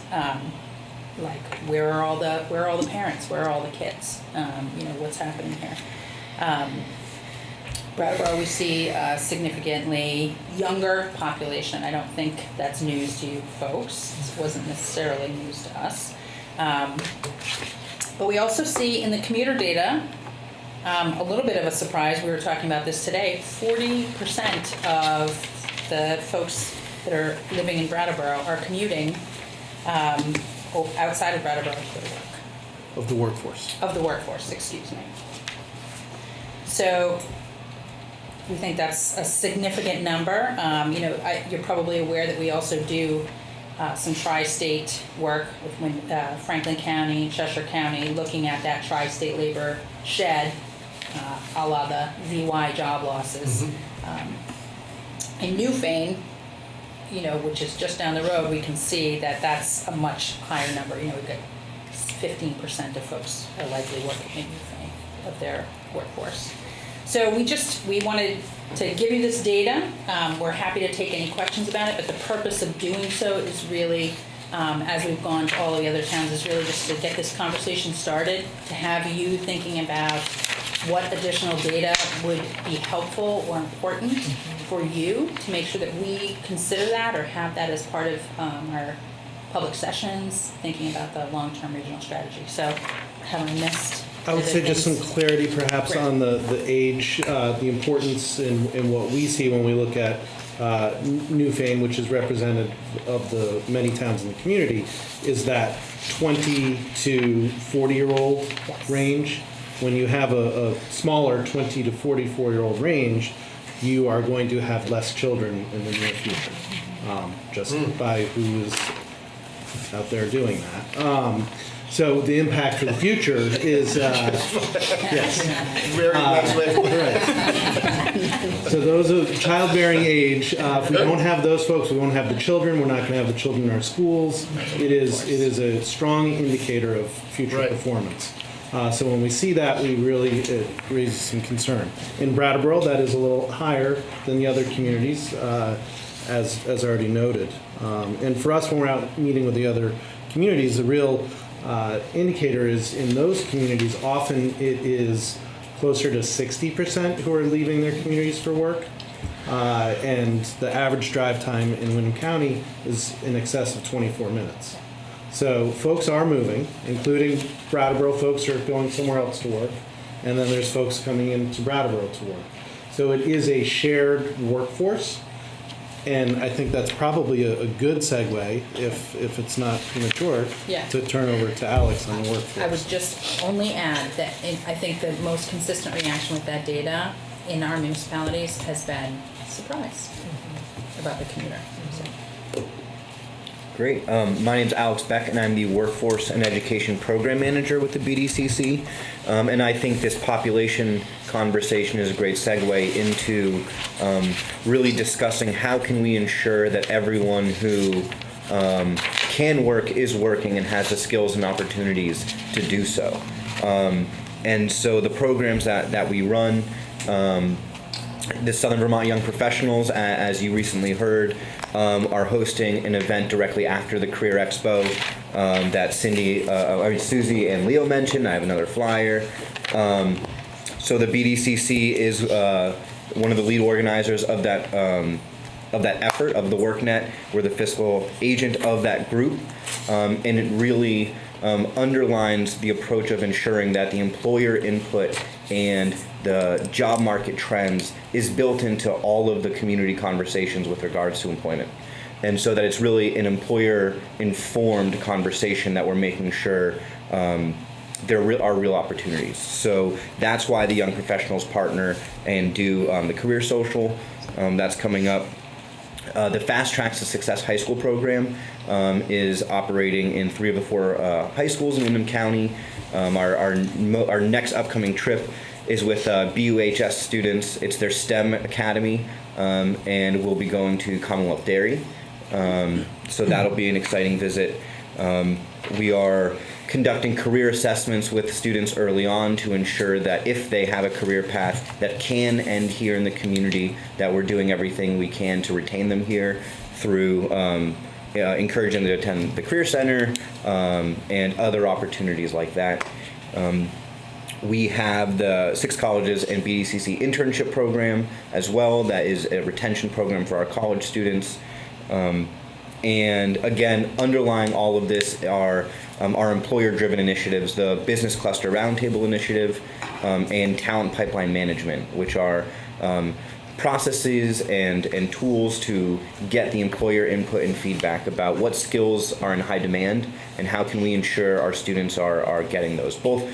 Like where are all the parents? Where are all the kids? What's happening here? Brattleboro, we see a significantly younger population. I don't think that's news to you folks. It wasn't necessarily news to us. But we also see in the commuter data a little bit of a surprise. We were talking about this today. 40% of the folks that are living in Brattleboro are commuting outside of Brattleboro to their work. Of the workforce. Of the workforce, excuse me. So we think that's a significant number. You're probably aware that we also do some tri-state work with Franklin County, Cheshire County, looking at that tri-state labor shed, a la the VY job losses. In Newfane, which is just down the road, we can see that that's a much higher number. We've got 15% of folks are likely working in Newfane of their workforce. So we wanted to give you this data. We're happy to take any questions about it, but the purpose of doing so is really as we've gone to all of the other towns, is really just to get this conversation started, to have you thinking about what additional data would be helpful or important for you, to make sure that we consider that or have that as part of our public sessions, thinking about the long-term regional strategy. So have I missed? I would say just some clarity perhaps on the age, the importance in what we see when we look at Newfane, which is representative of the many towns in the community, is that 20 to 40-year-old range. When you have a smaller 20 to 44-year-old range, you are going to have less children in the near future, just by who is out there doing that. So the impact for the future is, yes. Very nice way to put Right. So those of childbearing age, if we don't have those folks, we won't have the children, we're not going to have the children in our schools. It is a strong indicator of future performance. So when we see that, we really, it raises some concern. In Brattleboro, that is a little higher than the other communities, as already noted. And for us, when we're out meeting with the other communities, the real indicator is in those communities, often it is closer to 60% who are leaving their communities for work. And the average drive time in Windham County is in excess of 24 minutes. So folks are moving, including Brattleboro folks are going somewhere else to work. And then there's folks coming into Brattleboro to work. So it is a shared workforce. And I think that's probably a good segue, if it's not premature, to turn over to Alex on the workforce. I would just only add that I think the most consistent reaction with that data in our municipalities has been surprise about the commuter. So. Great. My name's Alex Beck, and I'm the Workforce and Education Program Manager with the BDCC. And I think this population conversation is a great segue into really discussing how can we ensure that everyone who can work is working and has the skills and opportunities to do so. And so the programs that we run, the Southern Vermont Young Professionals, as you recently heard, are hosting an event directly after the Career Expo that Susie and Leo mentioned. I have another flyer. So the BDCC is one of the lead organizers of that effort, of the WorkNet. We're the fiscal agent of that group, and it really underlines the approach of ensuring that the employer input and the job market trends is built into all of the community conversations with regards to employment. And so that it's really an employer-informed conversation that we're making sure there are real opportunities. So that's why the Young Professionals partner and do the Career Social. That's coming up. The Fast Tracks to Success High School program is operating in 3 of the 4 high schools in Windham County. Our next upcoming trip is with BUHS students. It's their STEM Academy, and we'll be going to Commonwealth Dairy. So that'll be an exciting visit. We are conducting career assessments with students early on to ensure that if they have a career path that can end here in the community, that we're doing everything we can to retain them here through encouraging them to attend the Career Center and other opportunities like that. We have the 6 colleges and BDCC internship program as well. That is a retention program for our college students. And again, underlying all of this are our employer-driven initiatives, the Business Cluster Roundtable Initiative, and Talent Pipeline Management, which are processes and tools to get the employer input and feedback about what skills are in high demand and how can we ensure our students are getting those, both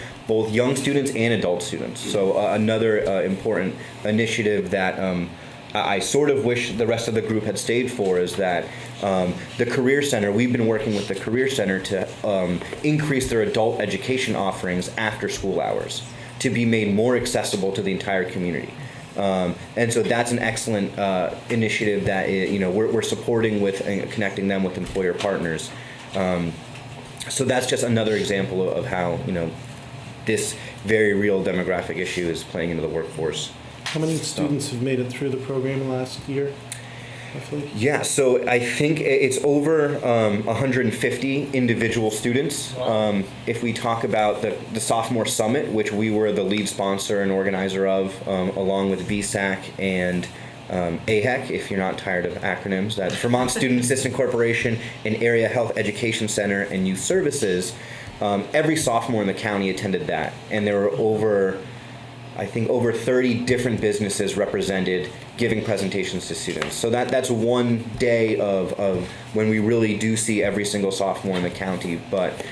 young students and adult students. So another important initiative that I sort of wish the rest of the group had stayed for is that the Career Center, we've been working with the Career Center to increase their adult education offerings after school hours to be made more accessible to the entire community. And so that's an excellent initiative that we're supporting with and connecting them with employer partners. So that's just another example of how this very real demographic issue is playing into the workforce. How many students have made it through the program last year? roughly? Yeah, so I think it's over 150 individual students. If we talk about the Sophomore Summit, which we were the lead sponsor and organizer of, along with VSAC and AHEC, if you're not tired of acronyms, that's Vermont Student Assistance Corporation and Area Health Education Center and Youth Services, every sophomore in the county attended that. And there were over 30 different businesses represented giving presentations to students. So that's one day of when we really do see every single sophomore in the county. But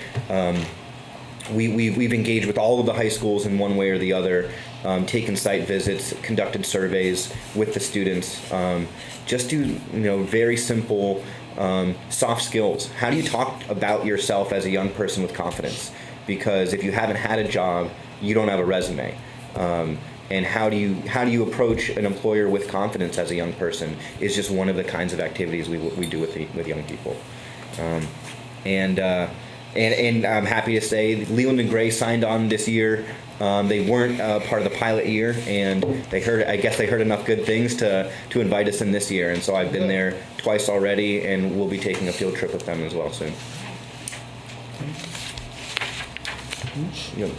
we've engaged with all of the high schools in one way or the other, taken site visits, conducted surveys with the students, just do very simple soft skills. How do you talk about yourself as a young person with confidence? Because if you haven't had a job, you don't have a resume. And how do you approach an employer with confidence as a young person is just one of the kinds of activities we do with young people. And I'm happy to say Leland and Gray signed on this year. They weren't part of the pilot year, and I guess they heard enough good things to invite us in this year. And so I've been there twice already, and we'll be taking a field trip with them as well soon. Yep.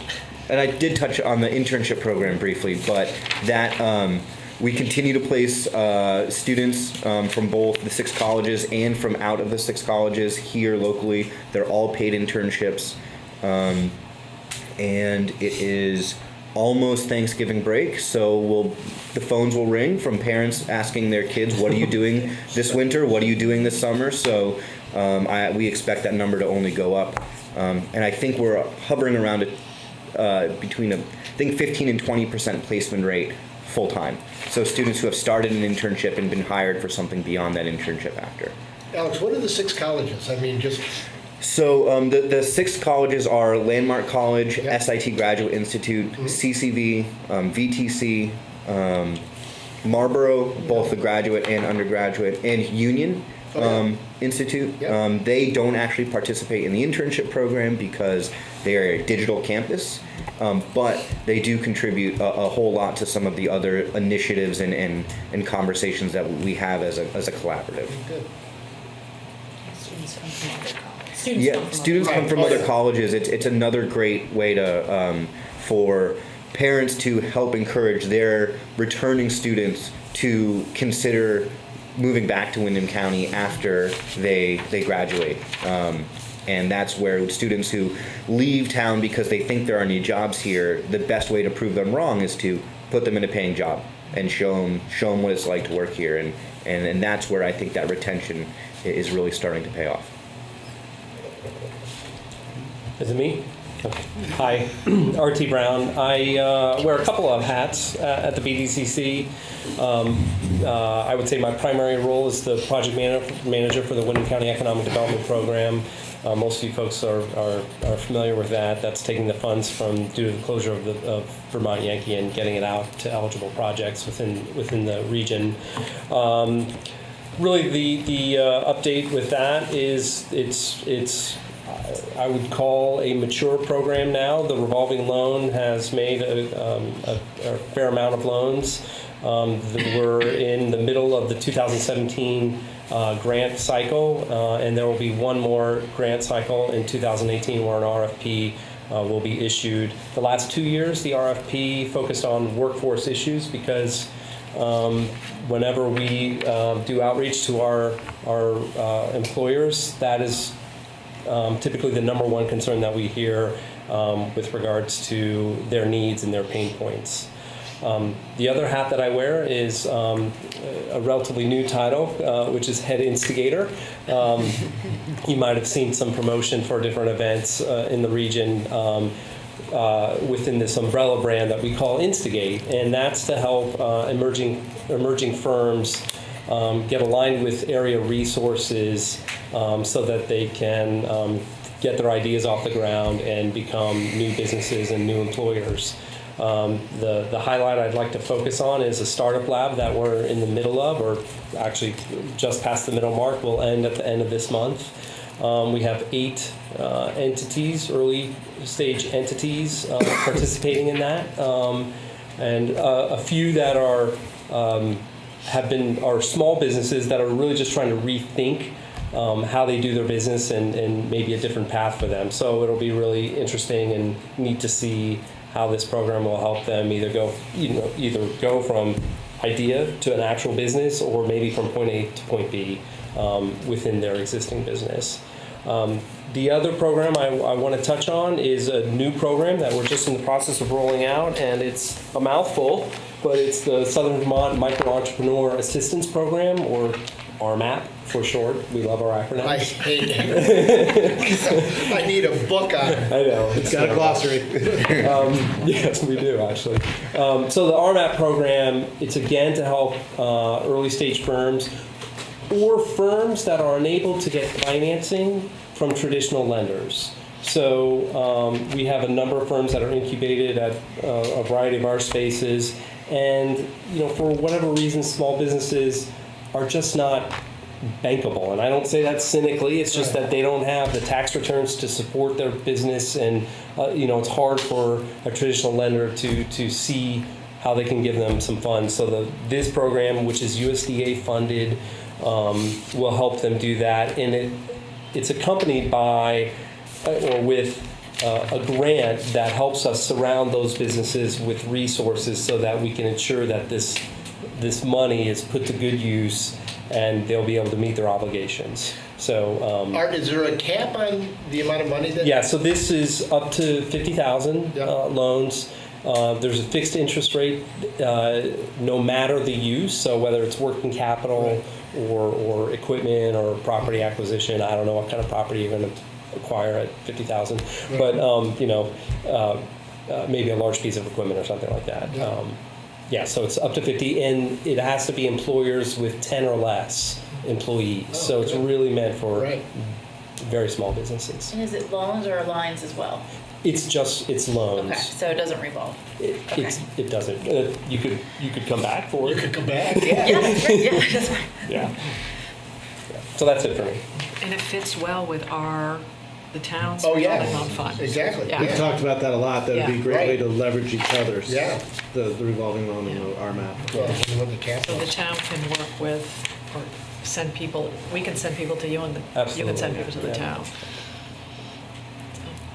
And I did touch on the internship program briefly, but that we continue to place students from both the 6 colleges and from out of the 6 colleges here locally. They're all paid internships. And it is almost Thanksgiving break, so the phones will ring from parents asking their kids, what are you doing this winter? What are you doing this summer? So we expect that number to only go up. And I think we're hovering around between 15 and 20% placement rate full time. So students who have started an internship and been hired for something beyond that internship after. Alex, what are the 6 colleges? I mean, just... So the 6 colleges are Landmark College, SIT Graduate Institute, CCV, VTC, Marlboro, both the graduate and undergraduate, and Union Institute. They don't actually participate in the internship program because they are a digital campus, but they do contribute a whole lot to some of the other initiatives and conversations that we have as a collaborative. Good. Students come from other colleges. It's another great way to for parents to help encourage their returning students to consider moving back to Windham County after they graduate. And that's where students who leave town because they think there are any jobs here, the best way to prove them wrong is to put them in a paying job and show them what it's like to work here. And that's where I think that retention is really starting to pay off. Is it me? Okay. Hi, R.T. Brown. I wear a couple of hats at the BDCC. I would say my primary role is the project manager for the Windham County Economic Development Program. Most of you folks are familiar with that. That's taking the funds due to the closure of Vermont Yankee and getting it out to eligible projects within the region. Really, the update with that is it's I would call a mature program now. The revolving loan has made a fair amount of loans. We're in the middle of the 2017 grant cycle, and there will be one more grant cycle in 2018 where an RFP will be issued. The last 2 years, the RFP focused on workforce issues because whenever we do outreach to our employers, that is typically the number one concern that we hear with regards to their needs and their pain points. The other hat that I wear is a relatively new title, which is Head Instigator. You might have seen some promotion for different events in the region within this umbrella brand that we call Instigate, and that's to help emerging firms get aligned with area resources so that they can get their ideas off the ground and become new businesses and new employers. The highlight I'd like to focus on is a startup lab that we're in the middle of, or actually just past the middle mark. Will end at the end of this month. We have 8 entities, early stage entities, participating in that, and a few that are are small businesses that are really just trying to rethink how they do their business and maybe a different path for them. So it'll be really interesting and neat to see how this program will help them either go from idea to an actual business, or maybe from point A to point B within their existing business. The other program I want to touch on is a new program that we're just in the process of rolling out, and it's a mouthful, but it's the Southern Vermont Micro Entrepreneur Assistance Program, or RMAP for short. We love our acronyms. I hate it. I need a book on it. I know. It's got a glossary. Yes, we do, actually. So the RMAP program, it's again to help early stage firms or firms that are unable to get financing from traditional lenders. So we have a number of firms that are incubated at a variety of our spaces, and for whatever reason, small businesses are just not bankable. And I don't say that cynically, it's just that they don't have the tax returns to support their business, and it's hard for a traditional lender to see how they can give them some funds. So this program, which is USDA funded, will help them do that, and it's accompanied by or with a grant that helps us surround those businesses with resources so that we can ensure that this money is put to good use and they'll be able to meet their obligations. So, Art, is there a cap on the amount of money that? yeah, so this is up to 50,000 loans. There's a fixed interest rate no matter the use, so whether it's working capital or equipment or property acquisition. I don't know what kind of property you're going to acquire at 50,000, but maybe a large piece of equipment or something like that. So it's up to 50, and it has to be employers with 10 or less employees. So it's really meant for very small businesses. And is it loans or lines as well? It's loans. Okay, so it doesn't revolve. It doesn't. You could come back for it. You could come back. That's fine. Yeah. So that's it for me. And it fits well with the town's Oh, yeah. revolving loan fund. Exactly. Yeah. We've talked about that a lot. That would be a great way Right. to leverage each other's. Yeah. The revolving loan and the RMAP. So the town can work with, or send people, we can send people to you, and you can send people to the town.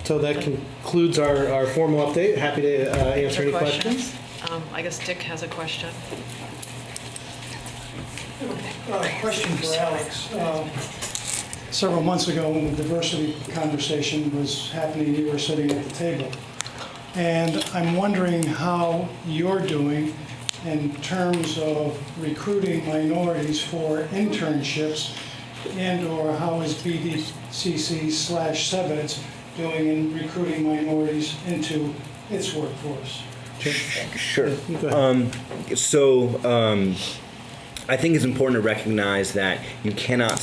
So that concludes our formal update. Happy to answer any questions. I guess Dick has a question. Question for Alex. Several months ago, when the diversity conversation was happening, you were sitting at the table. And I'm wondering how you're doing in terms of recruiting minorities for internships, and/or how is BDCC/SeVEDS doing in recruiting minorities into its workforce? Sure. I think it's important to recognize that you cannot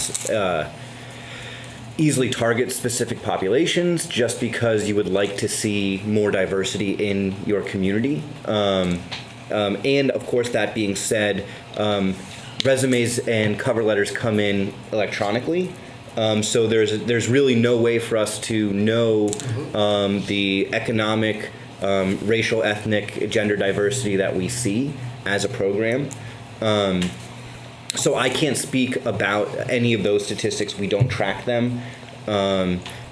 easily target specific populations just because you would like to see more diversity in your community. And of course, that being said, resumes and cover letters come in electronically. So there's really no way for us to know the economic, racial, ethnic, gender diversity that we see as a program. So I can't speak about any of those statistics. We don't track them.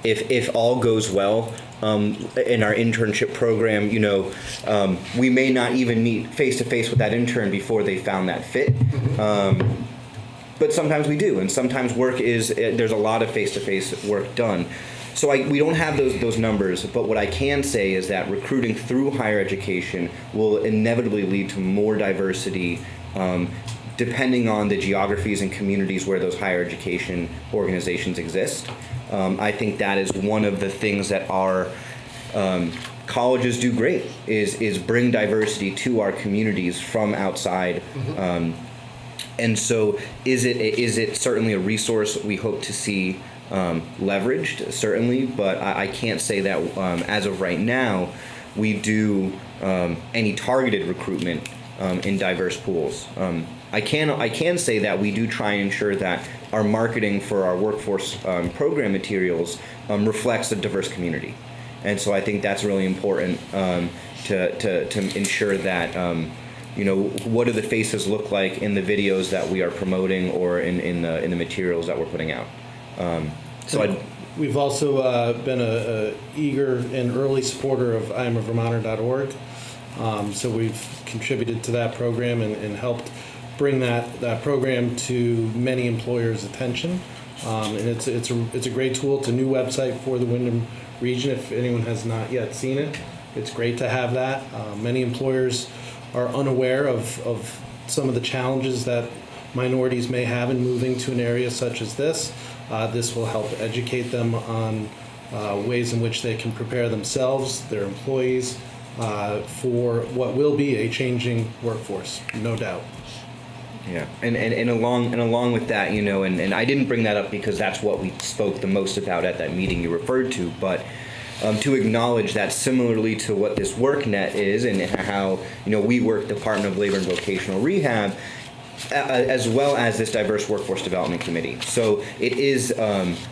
If all goes well in our internship program, we may not even meet face to face with that intern before they found that fit. But sometimes we do, and sometimes there's a lot of face-to-face work done. So we don't have those numbers, but what I can say is that recruiting through higher education will inevitably lead to more diversity, depending on the geographies and communities where those higher education organizations exist. I think that is one of the things that our colleges do great, is bring diversity to our communities from outside. And so is it certainly a resource we hope to see leveraged, certainly, but I can't say that as of right now we do any targeted recruitment in diverse pools. I can say that we do try and ensure that our marketing for our workforce program materials reflects a diverse community, and so I think that's really important to ensure that what do the faces look like in the videos that we are promoting or in the materials that we're putting out. We've also been a eager and early supporter of IamAVermonter.org. So we've contributed to that program and helped bring that program to many employers' attention. And it's a great tool. It's a new website for the Windham region. If anyone has not yet seen it, it's great to have that. Many employers are unaware of some of the challenges that minorities may have in moving to an area such as this. This will help educate them on ways in which they can prepare themselves, their employees, for what will be a changing workforce, no doubt. Yeah, and along with that, and I didn't bring that up because that's what we spoke the most about at that meeting you referred to, but to acknowledge that similarly to what this WorkNet is and how we work Department of Labor and Vocational Rehab, as well as this diverse workforce development committee. So it is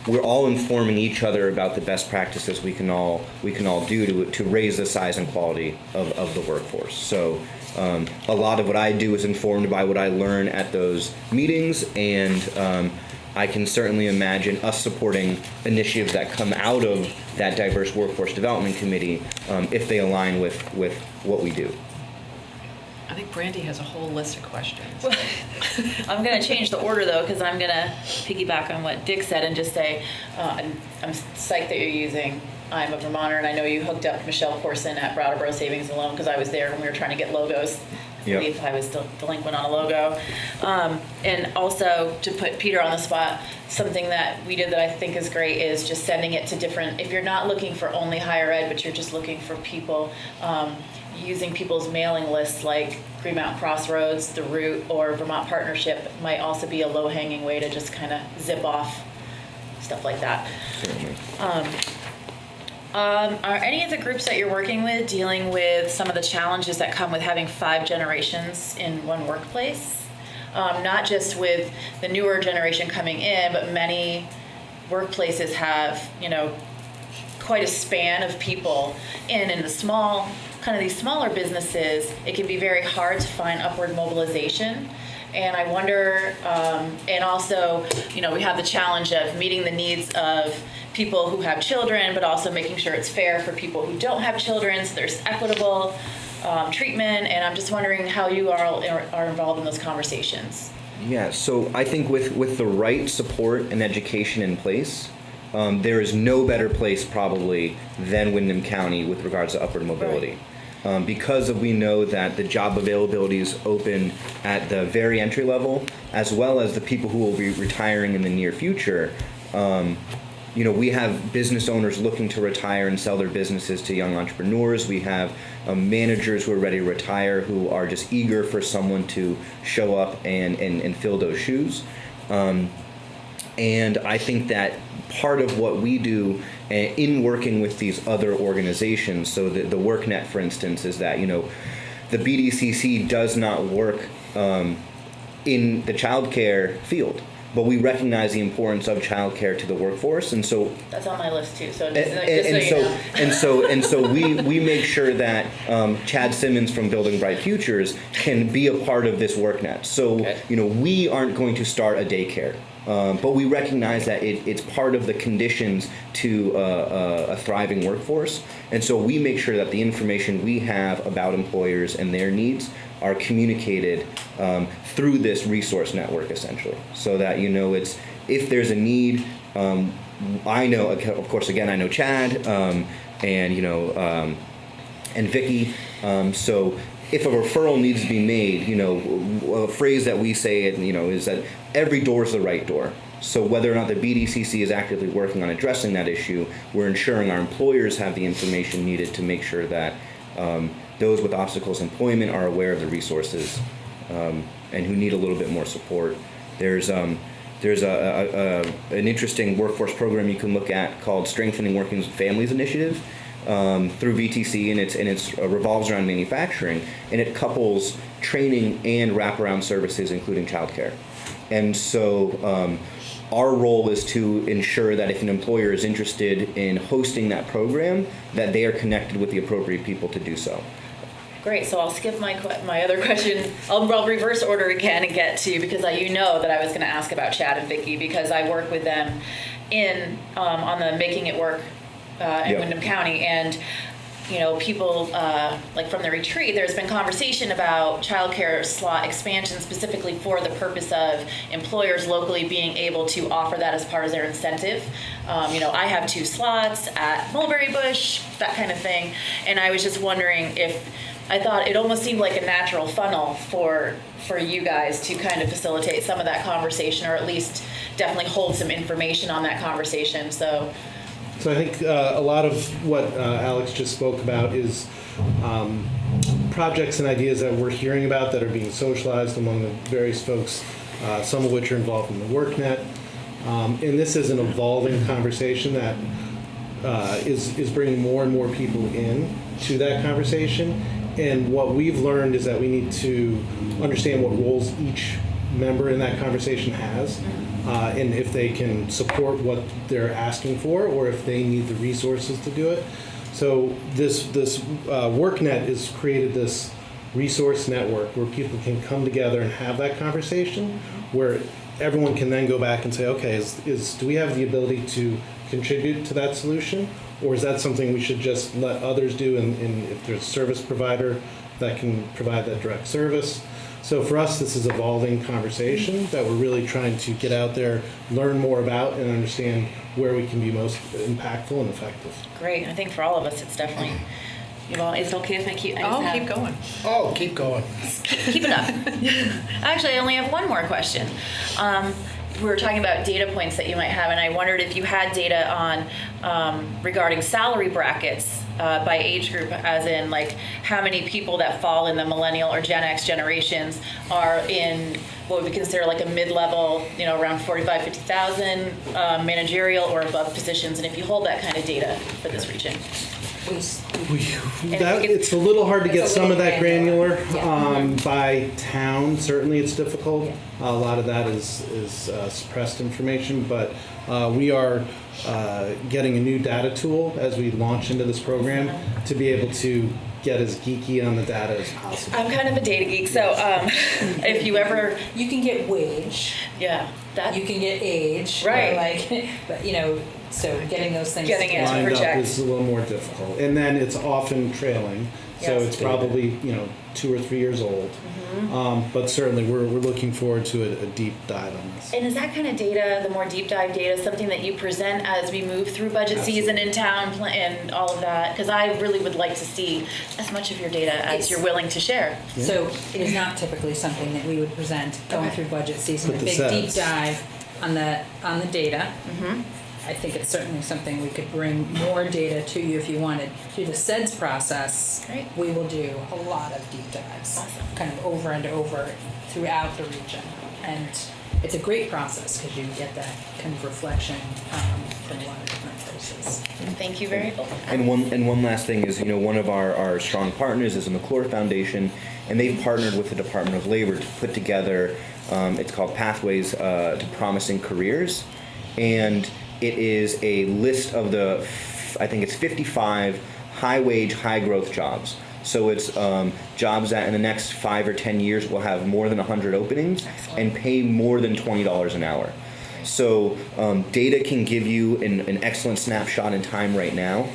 we're all informing each other about the best practices we can all do to raise the size and quality of the workforce. So a lot of what I do is informed by what I learn at those meetings, and I can certainly imagine us supporting initiatives that come out of that diverse workforce development committee if they align with what we do. I think Brandy has a whole list of questions. Well, I'm going to change the order, though, because I'm going to piggyback on what Dick said and just say I'm psyched that you're using I'm a Vermonter, and I know you hooked up Michelle Corson at Brattleboro Savings and Loan because I was there when we were trying to get logos. I believe I was delinquent on a logo. And also, to put Peter on the spot, something that we did that I think is great is just sending it to different, if you're not looking for only higher ed, but you're just looking for people, using people's mailing lists like Green Mountain Crossroads, The Root, or Vermont Partnership might also be a low-hanging way to just kind of zip off stuff like that. Are any of the groups that you're working with dealing with some of the challenges that come with having 5 generations in one workplace? Not just with the newer generation coming in, but many workplaces have, quite a span of people in the small, kind of these smaller businesses. It can be very hard to find upward mobilization. And I wonder, and also, we have the challenge of meeting the needs of people who have children, but also making sure it's fair for people who don't have children, so there's equitable treatment. And I'm just wondering how you all are involved in those conversations. Yeah, so I think with the right support and education in place, there is no better place probably than Windham County with regards to upward mobility. Right. Because we know that the job availability is open at the very entry level, as well as the people who will be retiring in the near future. We have business owners looking to retire and sell their businesses to young entrepreneurs. We have managers who are ready to retire who are just eager for someone to show up and fill those shoes. And I think that part of what we do in working with these other organizations, so the WorkNet, for instance, is that, the BDCC does not work in the childcare field, but we recognize the importance of childcare to the workforce, and so that's on my list too. So so we make sure that Chad Simmons from Building Bright Futures can be a part of this WorkNet. So we aren't going to start a daycare. But we recognize that it's part of the conditions to a thriving workforce. And so we make sure that the information we have about employers and their needs are communicated through this resource network, essentially. So that, it's, if there's a need, I know, of course, again, I know Chad and Vicky. So if a referral needs to be made, a phrase that we say, is that every door is the right door. So whether or not the BDCC is actively working on addressing that issue, we're ensuring our employers have the information needed to make sure that those with obstacles in employment are aware of the resources and who need a little bit more support. There's an interesting workforce program you can look at called Strengthening Working Families Initiative. Through VTC, and it revolves around manufacturing, and it couples training and wraparound services, including childcare. And so our role is to ensure that if an employer is interested in hosting that program, that they are connected with the appropriate people to do so. Great, so I'll skip my other question. I'll reverse order again and get to, because you know that I was going to ask about Chad and Vicky, because I work with them on the Making It Work in Windham County, and people like from the retreat, there's been conversation about childcare slot expansion specifically for the purpose of employers locally being able to offer that as part of their incentive. I have 2 slots at Mulberry Bush, that kind of thing, and I was just wondering if I thought it almost seemed like a natural funnel for you guys to kind of facilitate some of that conversation, or at least definitely hold some information on that conversation. So I think a lot of what Alex just spoke about is projects and ideas that we're hearing about that are being socialized among the various folks, some of which are involved in the WorkNet. And this is an evolving conversation that is bringing more and more people in to that conversation. And what we've learned is that we need to understand what roles each member in that conversation has, and if they can support what they're asking for, or if they need the resources to do it. So this WorkNet has created this resource network where people can come together and have that conversation, where everyone can then go back and say, okay, do we have the ability to contribute to that solution? Or is that something we should just let others do, and if there's a service provider that can provide that direct service? So for us, this is evolving conversation that we're really trying to get out there, learn more about, and understand where we can be most impactful and effective. great. I think for all of us, it's definitely. Is it okay if I keep? Keep going. Oh, keep going. Keep it up. Actually, I only have one more question. We were talking about data points that you might have, and I wondered if you had data on regarding salary brackets by age group, as in like how many people that fall in the millennial or Gen X generations are in what we consider like a mid-level, around 45, 50,000 managerial or above positions, and if you hold that kind of data for this region. It's a little hard to get some of that granular by town. Certainly, it's difficult. A lot of that is suppressed information, but we are getting a new data tool as we launch into this program to be able to get as geeky on the data as possible. I'm kind of a data geek, so if you ever... You can get wage. Yeah. You can get age. Right. But so getting those things lined up is a little more difficult. And then it's often trailing. So it's probably, 2 or 3 years old. But certainly we're looking forward to a deep dive on this. And is that kind of data, the more deep dive data, something that you present as we move through budget season in town and all of that? Because I really would like to see as much of your data as you're willing to share. Yeah. So it is not typically something that we would present going through budget season. A big deep dive on the data. I think it's certainly something we could bring more data to you if you wanted. Through the SeVEDS process, we will do a lot of deep dives, kind of over and over throughout the region. And it's a great process because you get that kind of reflection from a lot of different places. Thank you very much. And one last thing is, one of our strong partners is the McClure Foundation, and they've partnered with the Department of Labor to put together, it's called Pathways to Promising Careers, and it is a list of I think it's 55 high-wage, high-growth jobs. So it's jobs that in the next 5 or 10 years will have more than 100 openings and pay more than $20 an hour. So data can give you an excellent snapshot in time right now,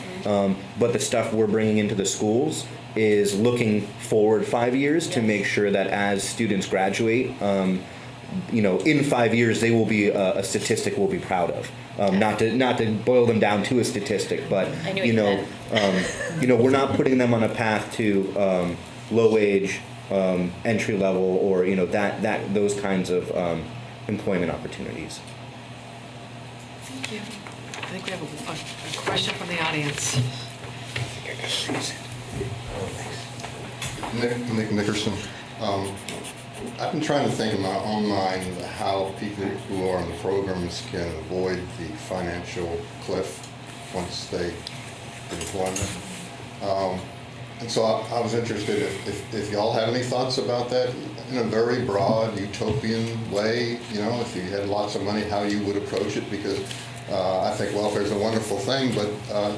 but the stuff we're bringing into the schools is looking forward 5 years to make sure that as students graduate, in 5 years they will be a statistic we'll be proud of. Not to boil them down to a statistic, but we're not putting them on a path to low wage, entry level, or those kinds of employment opportunities. Thank you. I think we have a question from the audience. Nick Nickerson. I've been trying to think in my own mind how people who are in the programs can avoid the financial cliff once they get employment. And so I was interested if y'all have any thoughts about that in a very broad utopian way, if you had lots of money, how you would approach it, because I think welfare is a wonderful thing, but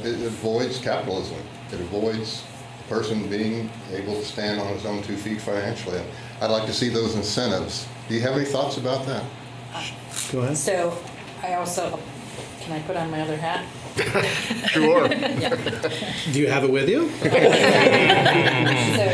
it avoids capitalism. It avoids person being able to stand on his own 2 feet financially. And I'd like to see those incentives. Do you have any thoughts about that? Go ahead. So I also, can I put on my other hat? Sure. Do you have it with you? So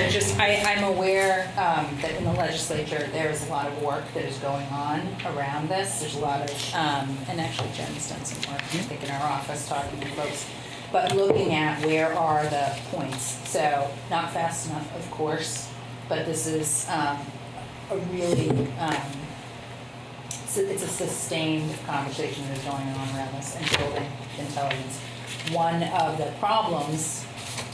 just, I'm aware that in the legislature, there is a lot of work that is going on around this. There's a lot of, and actually Jen's done some work, I think, in our office talking to folks, but looking at where are the points. So not fast enough, of course, but this is a really, it's a sustained conversation that is going on around this and building intelligence. One of the problems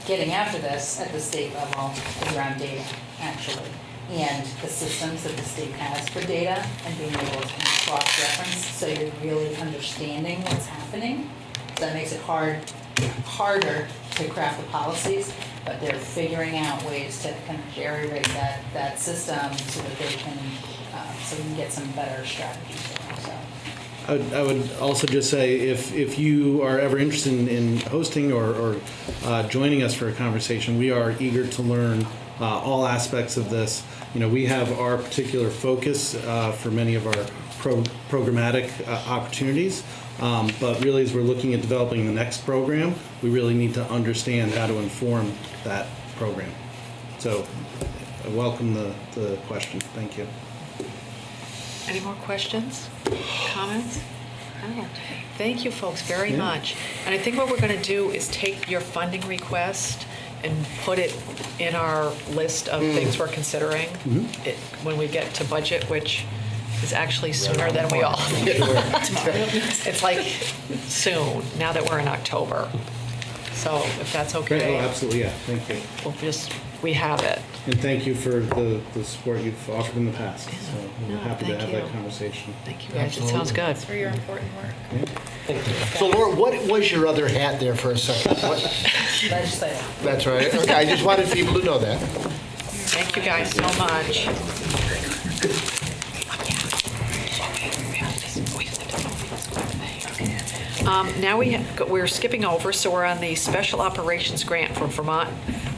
getting after this at the state level is around data, actually, and the systems that the state has for data and being able to cross-reference so you're really understanding what's happening. So that makes it harder to craft the policies, but they're figuring out ways to kind of jerry-rig that system so that they can so we can get some better strategies there. So. I would also just say if you are ever interested in hosting or joining us for a conversation, we are eager to learn all aspects of this. You know, we have our particular focus for many of our programmatic opportunities, but really as we're looking at developing the next program, we really need to understand how to inform that program. So I welcome the question. Thank you. Any more questions, comments? Oh, thank you, folks, very much. And I think what we're going to do is take your funding request and put it in our list of things we're considering it, when we get to budget, which is actually sooner than we all. It's like soon, now that we're in October. So if that's okay. Great. Oh, absolutely, yeah. Thank you. We have it. And thank you for the support you've offered in the past. So we're happy to thank have you. that conversation. Thank you, guys. It sounds good. That's for your important work. So Laura, what was your other hat there for a second? Legislative. That's right. Okay, I just wanted people to know that. Thank you guys so much. Now we're skipping over, so we're on the Special Operations Grant for Vermont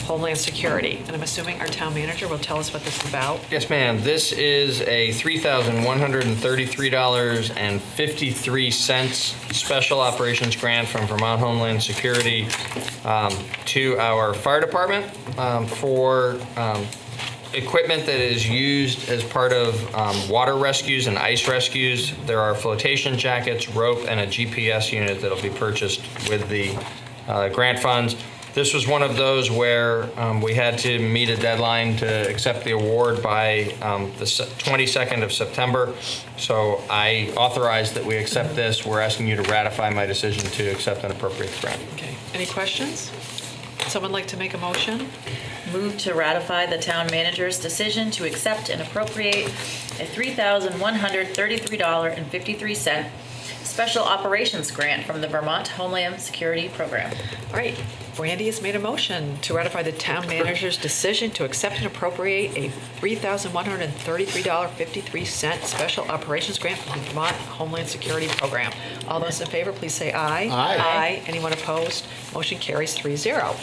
Homeland Security. And I'm assuming our town manager will tell us what this is about. Yes, ma'am. This is a $3,133.53 special operations grant from Vermont Homeland Security to our fire department for equipment that is used as part of water rescues and ice rescues. There are flotation jackets, rope, and a GPS unit that will be purchased with the grant funds. This was one of those where we had to meet a deadline to accept the award by the 22nd of September. So I authorized that we accept this. We're asking you to ratify my decision to accept and appropriate the grant. Okay. Any questions? Someone like to make a motion? Move to ratify the town manager's decision to accept and appropriate a $3,133.53 special operations grant from the Vermont Homeland Security Program. All right. Brandy has made a motion to ratify the town manager's decision to accept and appropriate a $3,133.53 special operations grant from the Vermont Homeland Security Program. All those in favor, please say aye. Aye. Anyone opposed? Motion carries 3-0.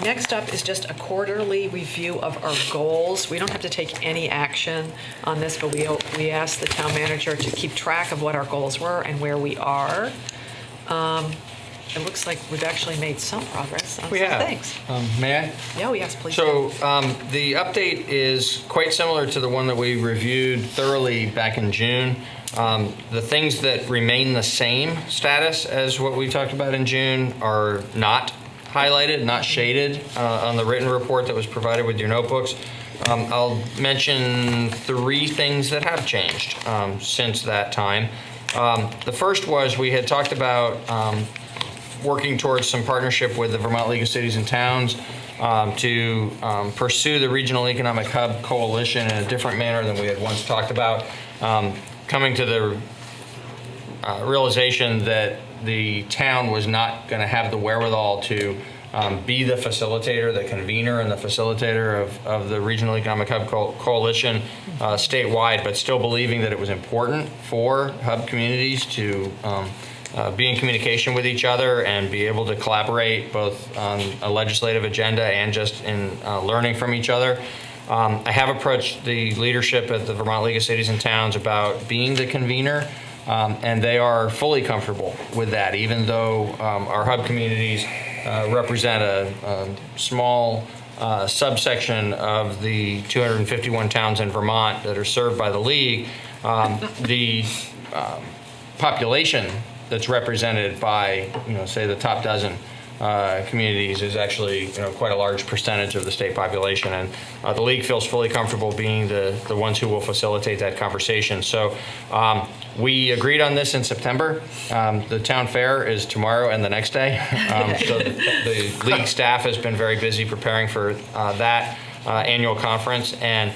Next up is just a quarterly review of our goals. We don't have to take any action on this, but we asked the town manager to keep track of what our goals were and where we are. It looks like we've actually made some progress on some things. May I? Yeah, yes, please. So the update is quite similar to the one that we reviewed thoroughly back in June. The things that remain the same status as what we talked about in June are not highlighted, not shaded on the written report that was provided with your notebooks. I'll mention 3 things that have changed since that time. The first was we had talked about working towards some partnership with the Vermont League of Cities and Towns to pursue the Regional Economic Hub Coalition in a different manner than we had once talked about, coming to the realization that the town was not going to have the wherewithal to be the facilitator, the convener and the facilitator of the Regional Economic Hub Coalition statewide, but still believing that it was important for hub communities to be in communication with each other and be able to collaborate both on a legislative agenda and just in learning from each other. I have approached the leadership at the Vermont League of Cities and Towns about being the convener, and they are fully comfortable with that, even though our hub communities represent a small subsection of the 251 towns in Vermont that are served by the League. The population that's represented by, say the top dozen communities is actually, quite a large percentage of the state population, and the League feels fully comfortable being the ones who will facilitate that conversation. So we agreed on this in September. The town fair is tomorrow and the next day, so the League staff has been very busy preparing for that annual conference, and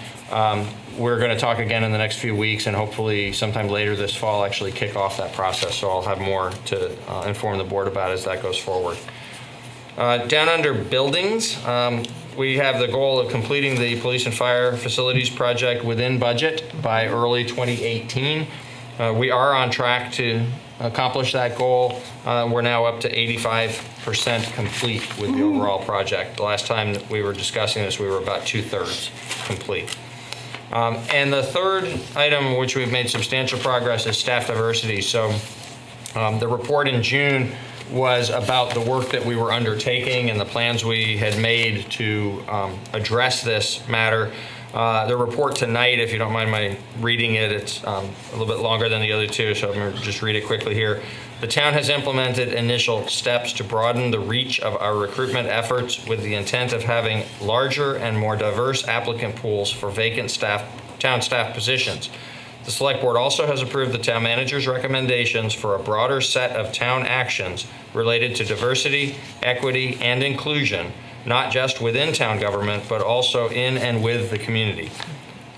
we're going to talk again in the next few weeks, and hopefully sometime later this fall actually kick off that process. So I'll have more to inform the board about as that goes forward. Down under buildings, we have the goal of completing the police and fire facilities project within budget by early 2018. We are on track to accomplish that goal. We're now up to 85% complete with the overall project. The last time that we were discussing this, we were about 2/3 complete. And the third item, which we've made substantial progress, is staff diversity. So the report in June was about the work that we were undertaking and the plans we had made to address this matter. The report tonight, if you don't mind my reading it, it's a little bit longer than the other two, so I'm going to just read it quickly here. The town has implemented initial steps to broaden the reach of our recruitment efforts with the intent of having larger and more diverse applicant pools for vacant town staff positions. The Select Board also has approved the town manager's recommendations for a broader set of town actions related to diversity, equity, and inclusion, not just within town government, but also in and with the community.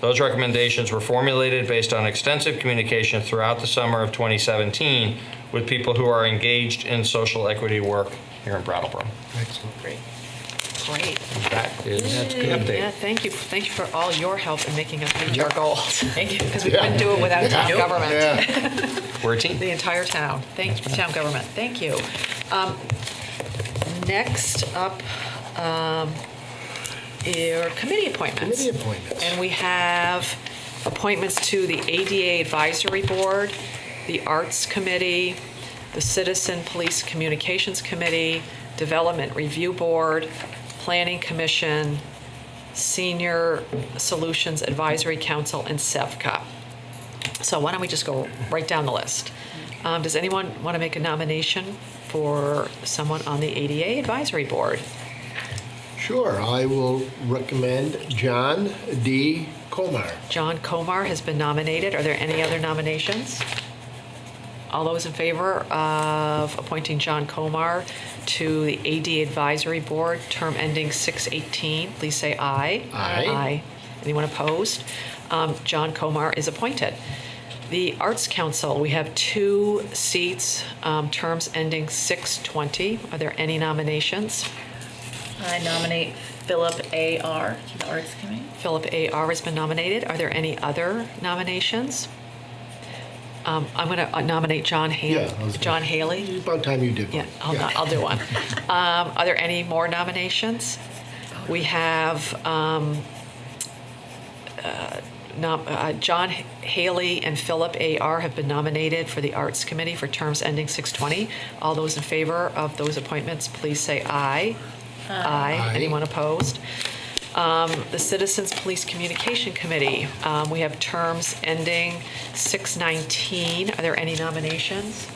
Those recommendations were formulated based on extensive communication throughout the summer of 2017 with people who are engaged in social equity work here in Brattleboro. Excellent. Great. That is That's the good. update. Yeah, thank you. Thank you for all your help in making us reach our goals. Thank you. Because we Yeah. couldn't do it without town Yeah. government. Yeah. We're a team. The entire town. Thank you, town government. Thank you. Next up, your committee appointments. Committee appointments. And we have appointments to the ADA Advisory Board, the Arts Committee, the Citizen Police Communications Committee, Development Review Board, Planning Commission, Senior Solutions Advisory Council, and SEVCA. So why don't we just go right down the list? Does anyone want to make a nomination for someone on the ADA Advisory Board? Sure, I will recommend John D. Komar. John Komar has been nominated. Are there any other nominations? All those in favor of appointing John Komar to the AD Advisory Board, term ending 6/18, please say aye. Aye. Aye. Anyone opposed? John Komar is appointed. The Arts Council, we have 2 seats, terms ending 6/20. Are there any nominations? I nominate Philip A.R. to the Arts Committee. Philip A.R. has been nominated. Are there any other nominations? I'm going to nominate John Haley. It's about time you did one. Yeah, I'll do one. Are there any more nominations? We have John Haley and Philip A.R. have been nominated for the Arts Committee for terms ending 6/20. All those in favor of those appointments, please say aye. Aye. Anyone opposed? The Citizens Police Communication Committee, we have terms ending 6/19. Are there any nominations?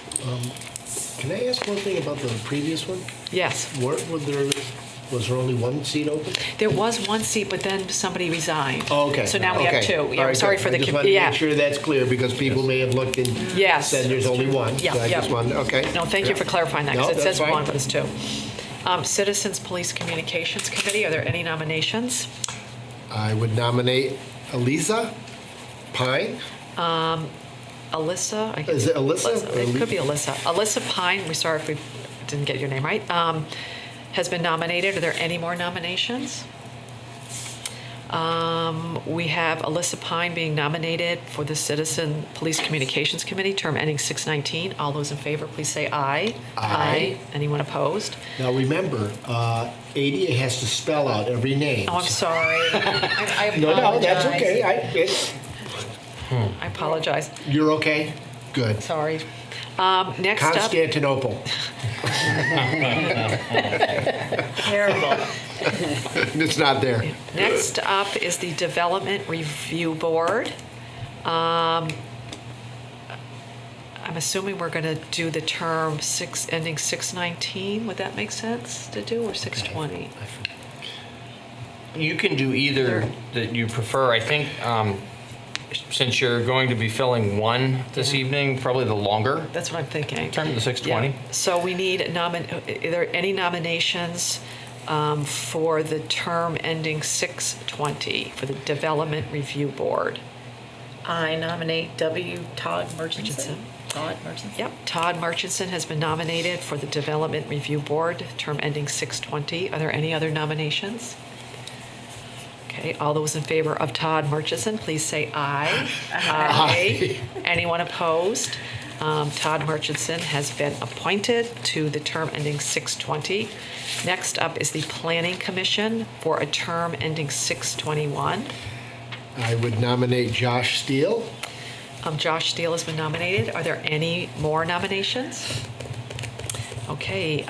Can I ask one thing about the previous one? Yes. Was there only one seat open? There was one seat, but then somebody resigned. Oh, okay. So now we have 2. Yeah, All right, sorry good. for the I just com- wanted to yeah. make sure that's clear because people may have looked and Yes. said there's only one. Yeah, So I yeah. just wanted, okay. No, thank you for clarifying that, No, because it that's says fine. 1, but it's 2. Citizens Police Communications Committee, are there any nominations? I would nominate Eliza Pine. Alyssa? Is it Alyssa? It could be Alyssa. Alyssa Pine, we're sorry if we didn't get your name right, has been nominated. Are there any more nominations? We have Alyssa Pine being nominated for the Citizen Police Communications Committee, term ending 6/19. All those in favor, please say aye. Aye. Anyone opposed? Now remember, ADA has to spell out every name. Oh, I'm sorry. I apologize. No, that's okay. I apologize. You're okay? Good. Sorry. Next up. Constantinople. Terrible. It's not there. Next up is the Development Review Board. I'm assuming we're going to do the term ending 6/19. Would that make sense to do, or 6/20? You can do either that you prefer. I think since you're going to be filling one this evening, probably the longer That's what I'm thinking. term, the 6/20. Yeah. So we need are there any nominations for the term ending 6/20 for the Development Review Board? I nominate Todd Murchison. Yep, Todd Murchison has been nominated for the Development Review Board, term ending 6/20. Are there any other nominations? Okay, all those in favor of Todd Murchison, please say aye. Aye. Anyone opposed? Todd Murchison has been appointed to the term ending 6/20. Next up is the Planning Commission for a term ending 6/21. I would nominate Josh Steele. Josh Steele has been nominated. Are there any more nominations? Okay,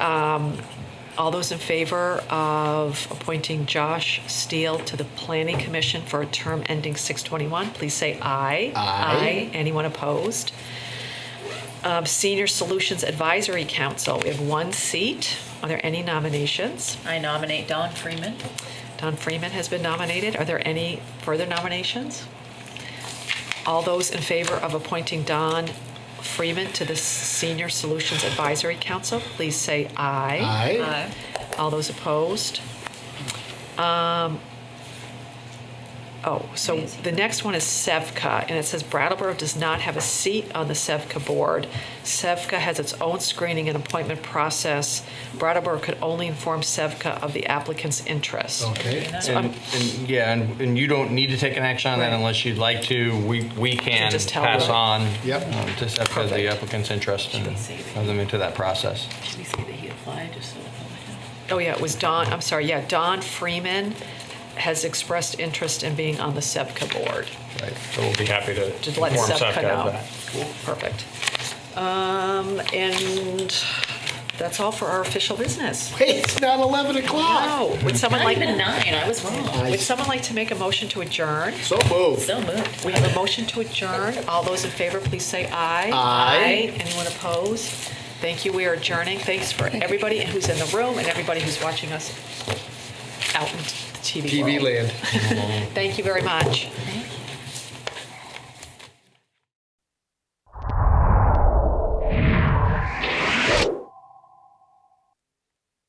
all those in favor of appointing Josh Steele to the Planning Commission for a term ending 6/21, please say aye. Aye. Anyone opposed? Senior Solutions Advisory Council, we have one seat. Are there any nominations? I nominate Don Freeman. Don Freeman has been nominated. Are there any further nominations? All those in favor of appointing Don Freeman to the Senior Solutions Advisory Council, please say aye. Aye. All those opposed? So the next one is SeVEDS, and it says Brattleboro does not have a seat on the SeVEDS board. SeVEDS has its own screening and appointment process. Brattleboro could only inform SeVEDS of the applicant's interest. Okay. So I'm- And you don't need to take an action on that Right. unless you'd like to. We can just tell pass them. on Yep. to SeVEDS the applicant's interest and have them into that process. Should we say that he applied just so the public knows? Oh, yeah, it was Don, I'm sorry, yeah, Don Freeman has expressed interest in being on the SeVEDS board. Right. So we'll be happy to Just let inform SeVEDS SeVEDS know. of that. Perfect. And that's all for our official business. Wait, it's not 11 o'clock. No, would someone Not like, even 9, I was wrong. would someone like to make a motion to adjourn? So moved. So moved. We have a motion to adjourn. All those in favor, please say aye. Aye. Anyone opposed? Thank you, we are adjourning. Thanks for everybody who's in the room and everybody who's watching us out in the TV TV world. land. Thank you very much. Thank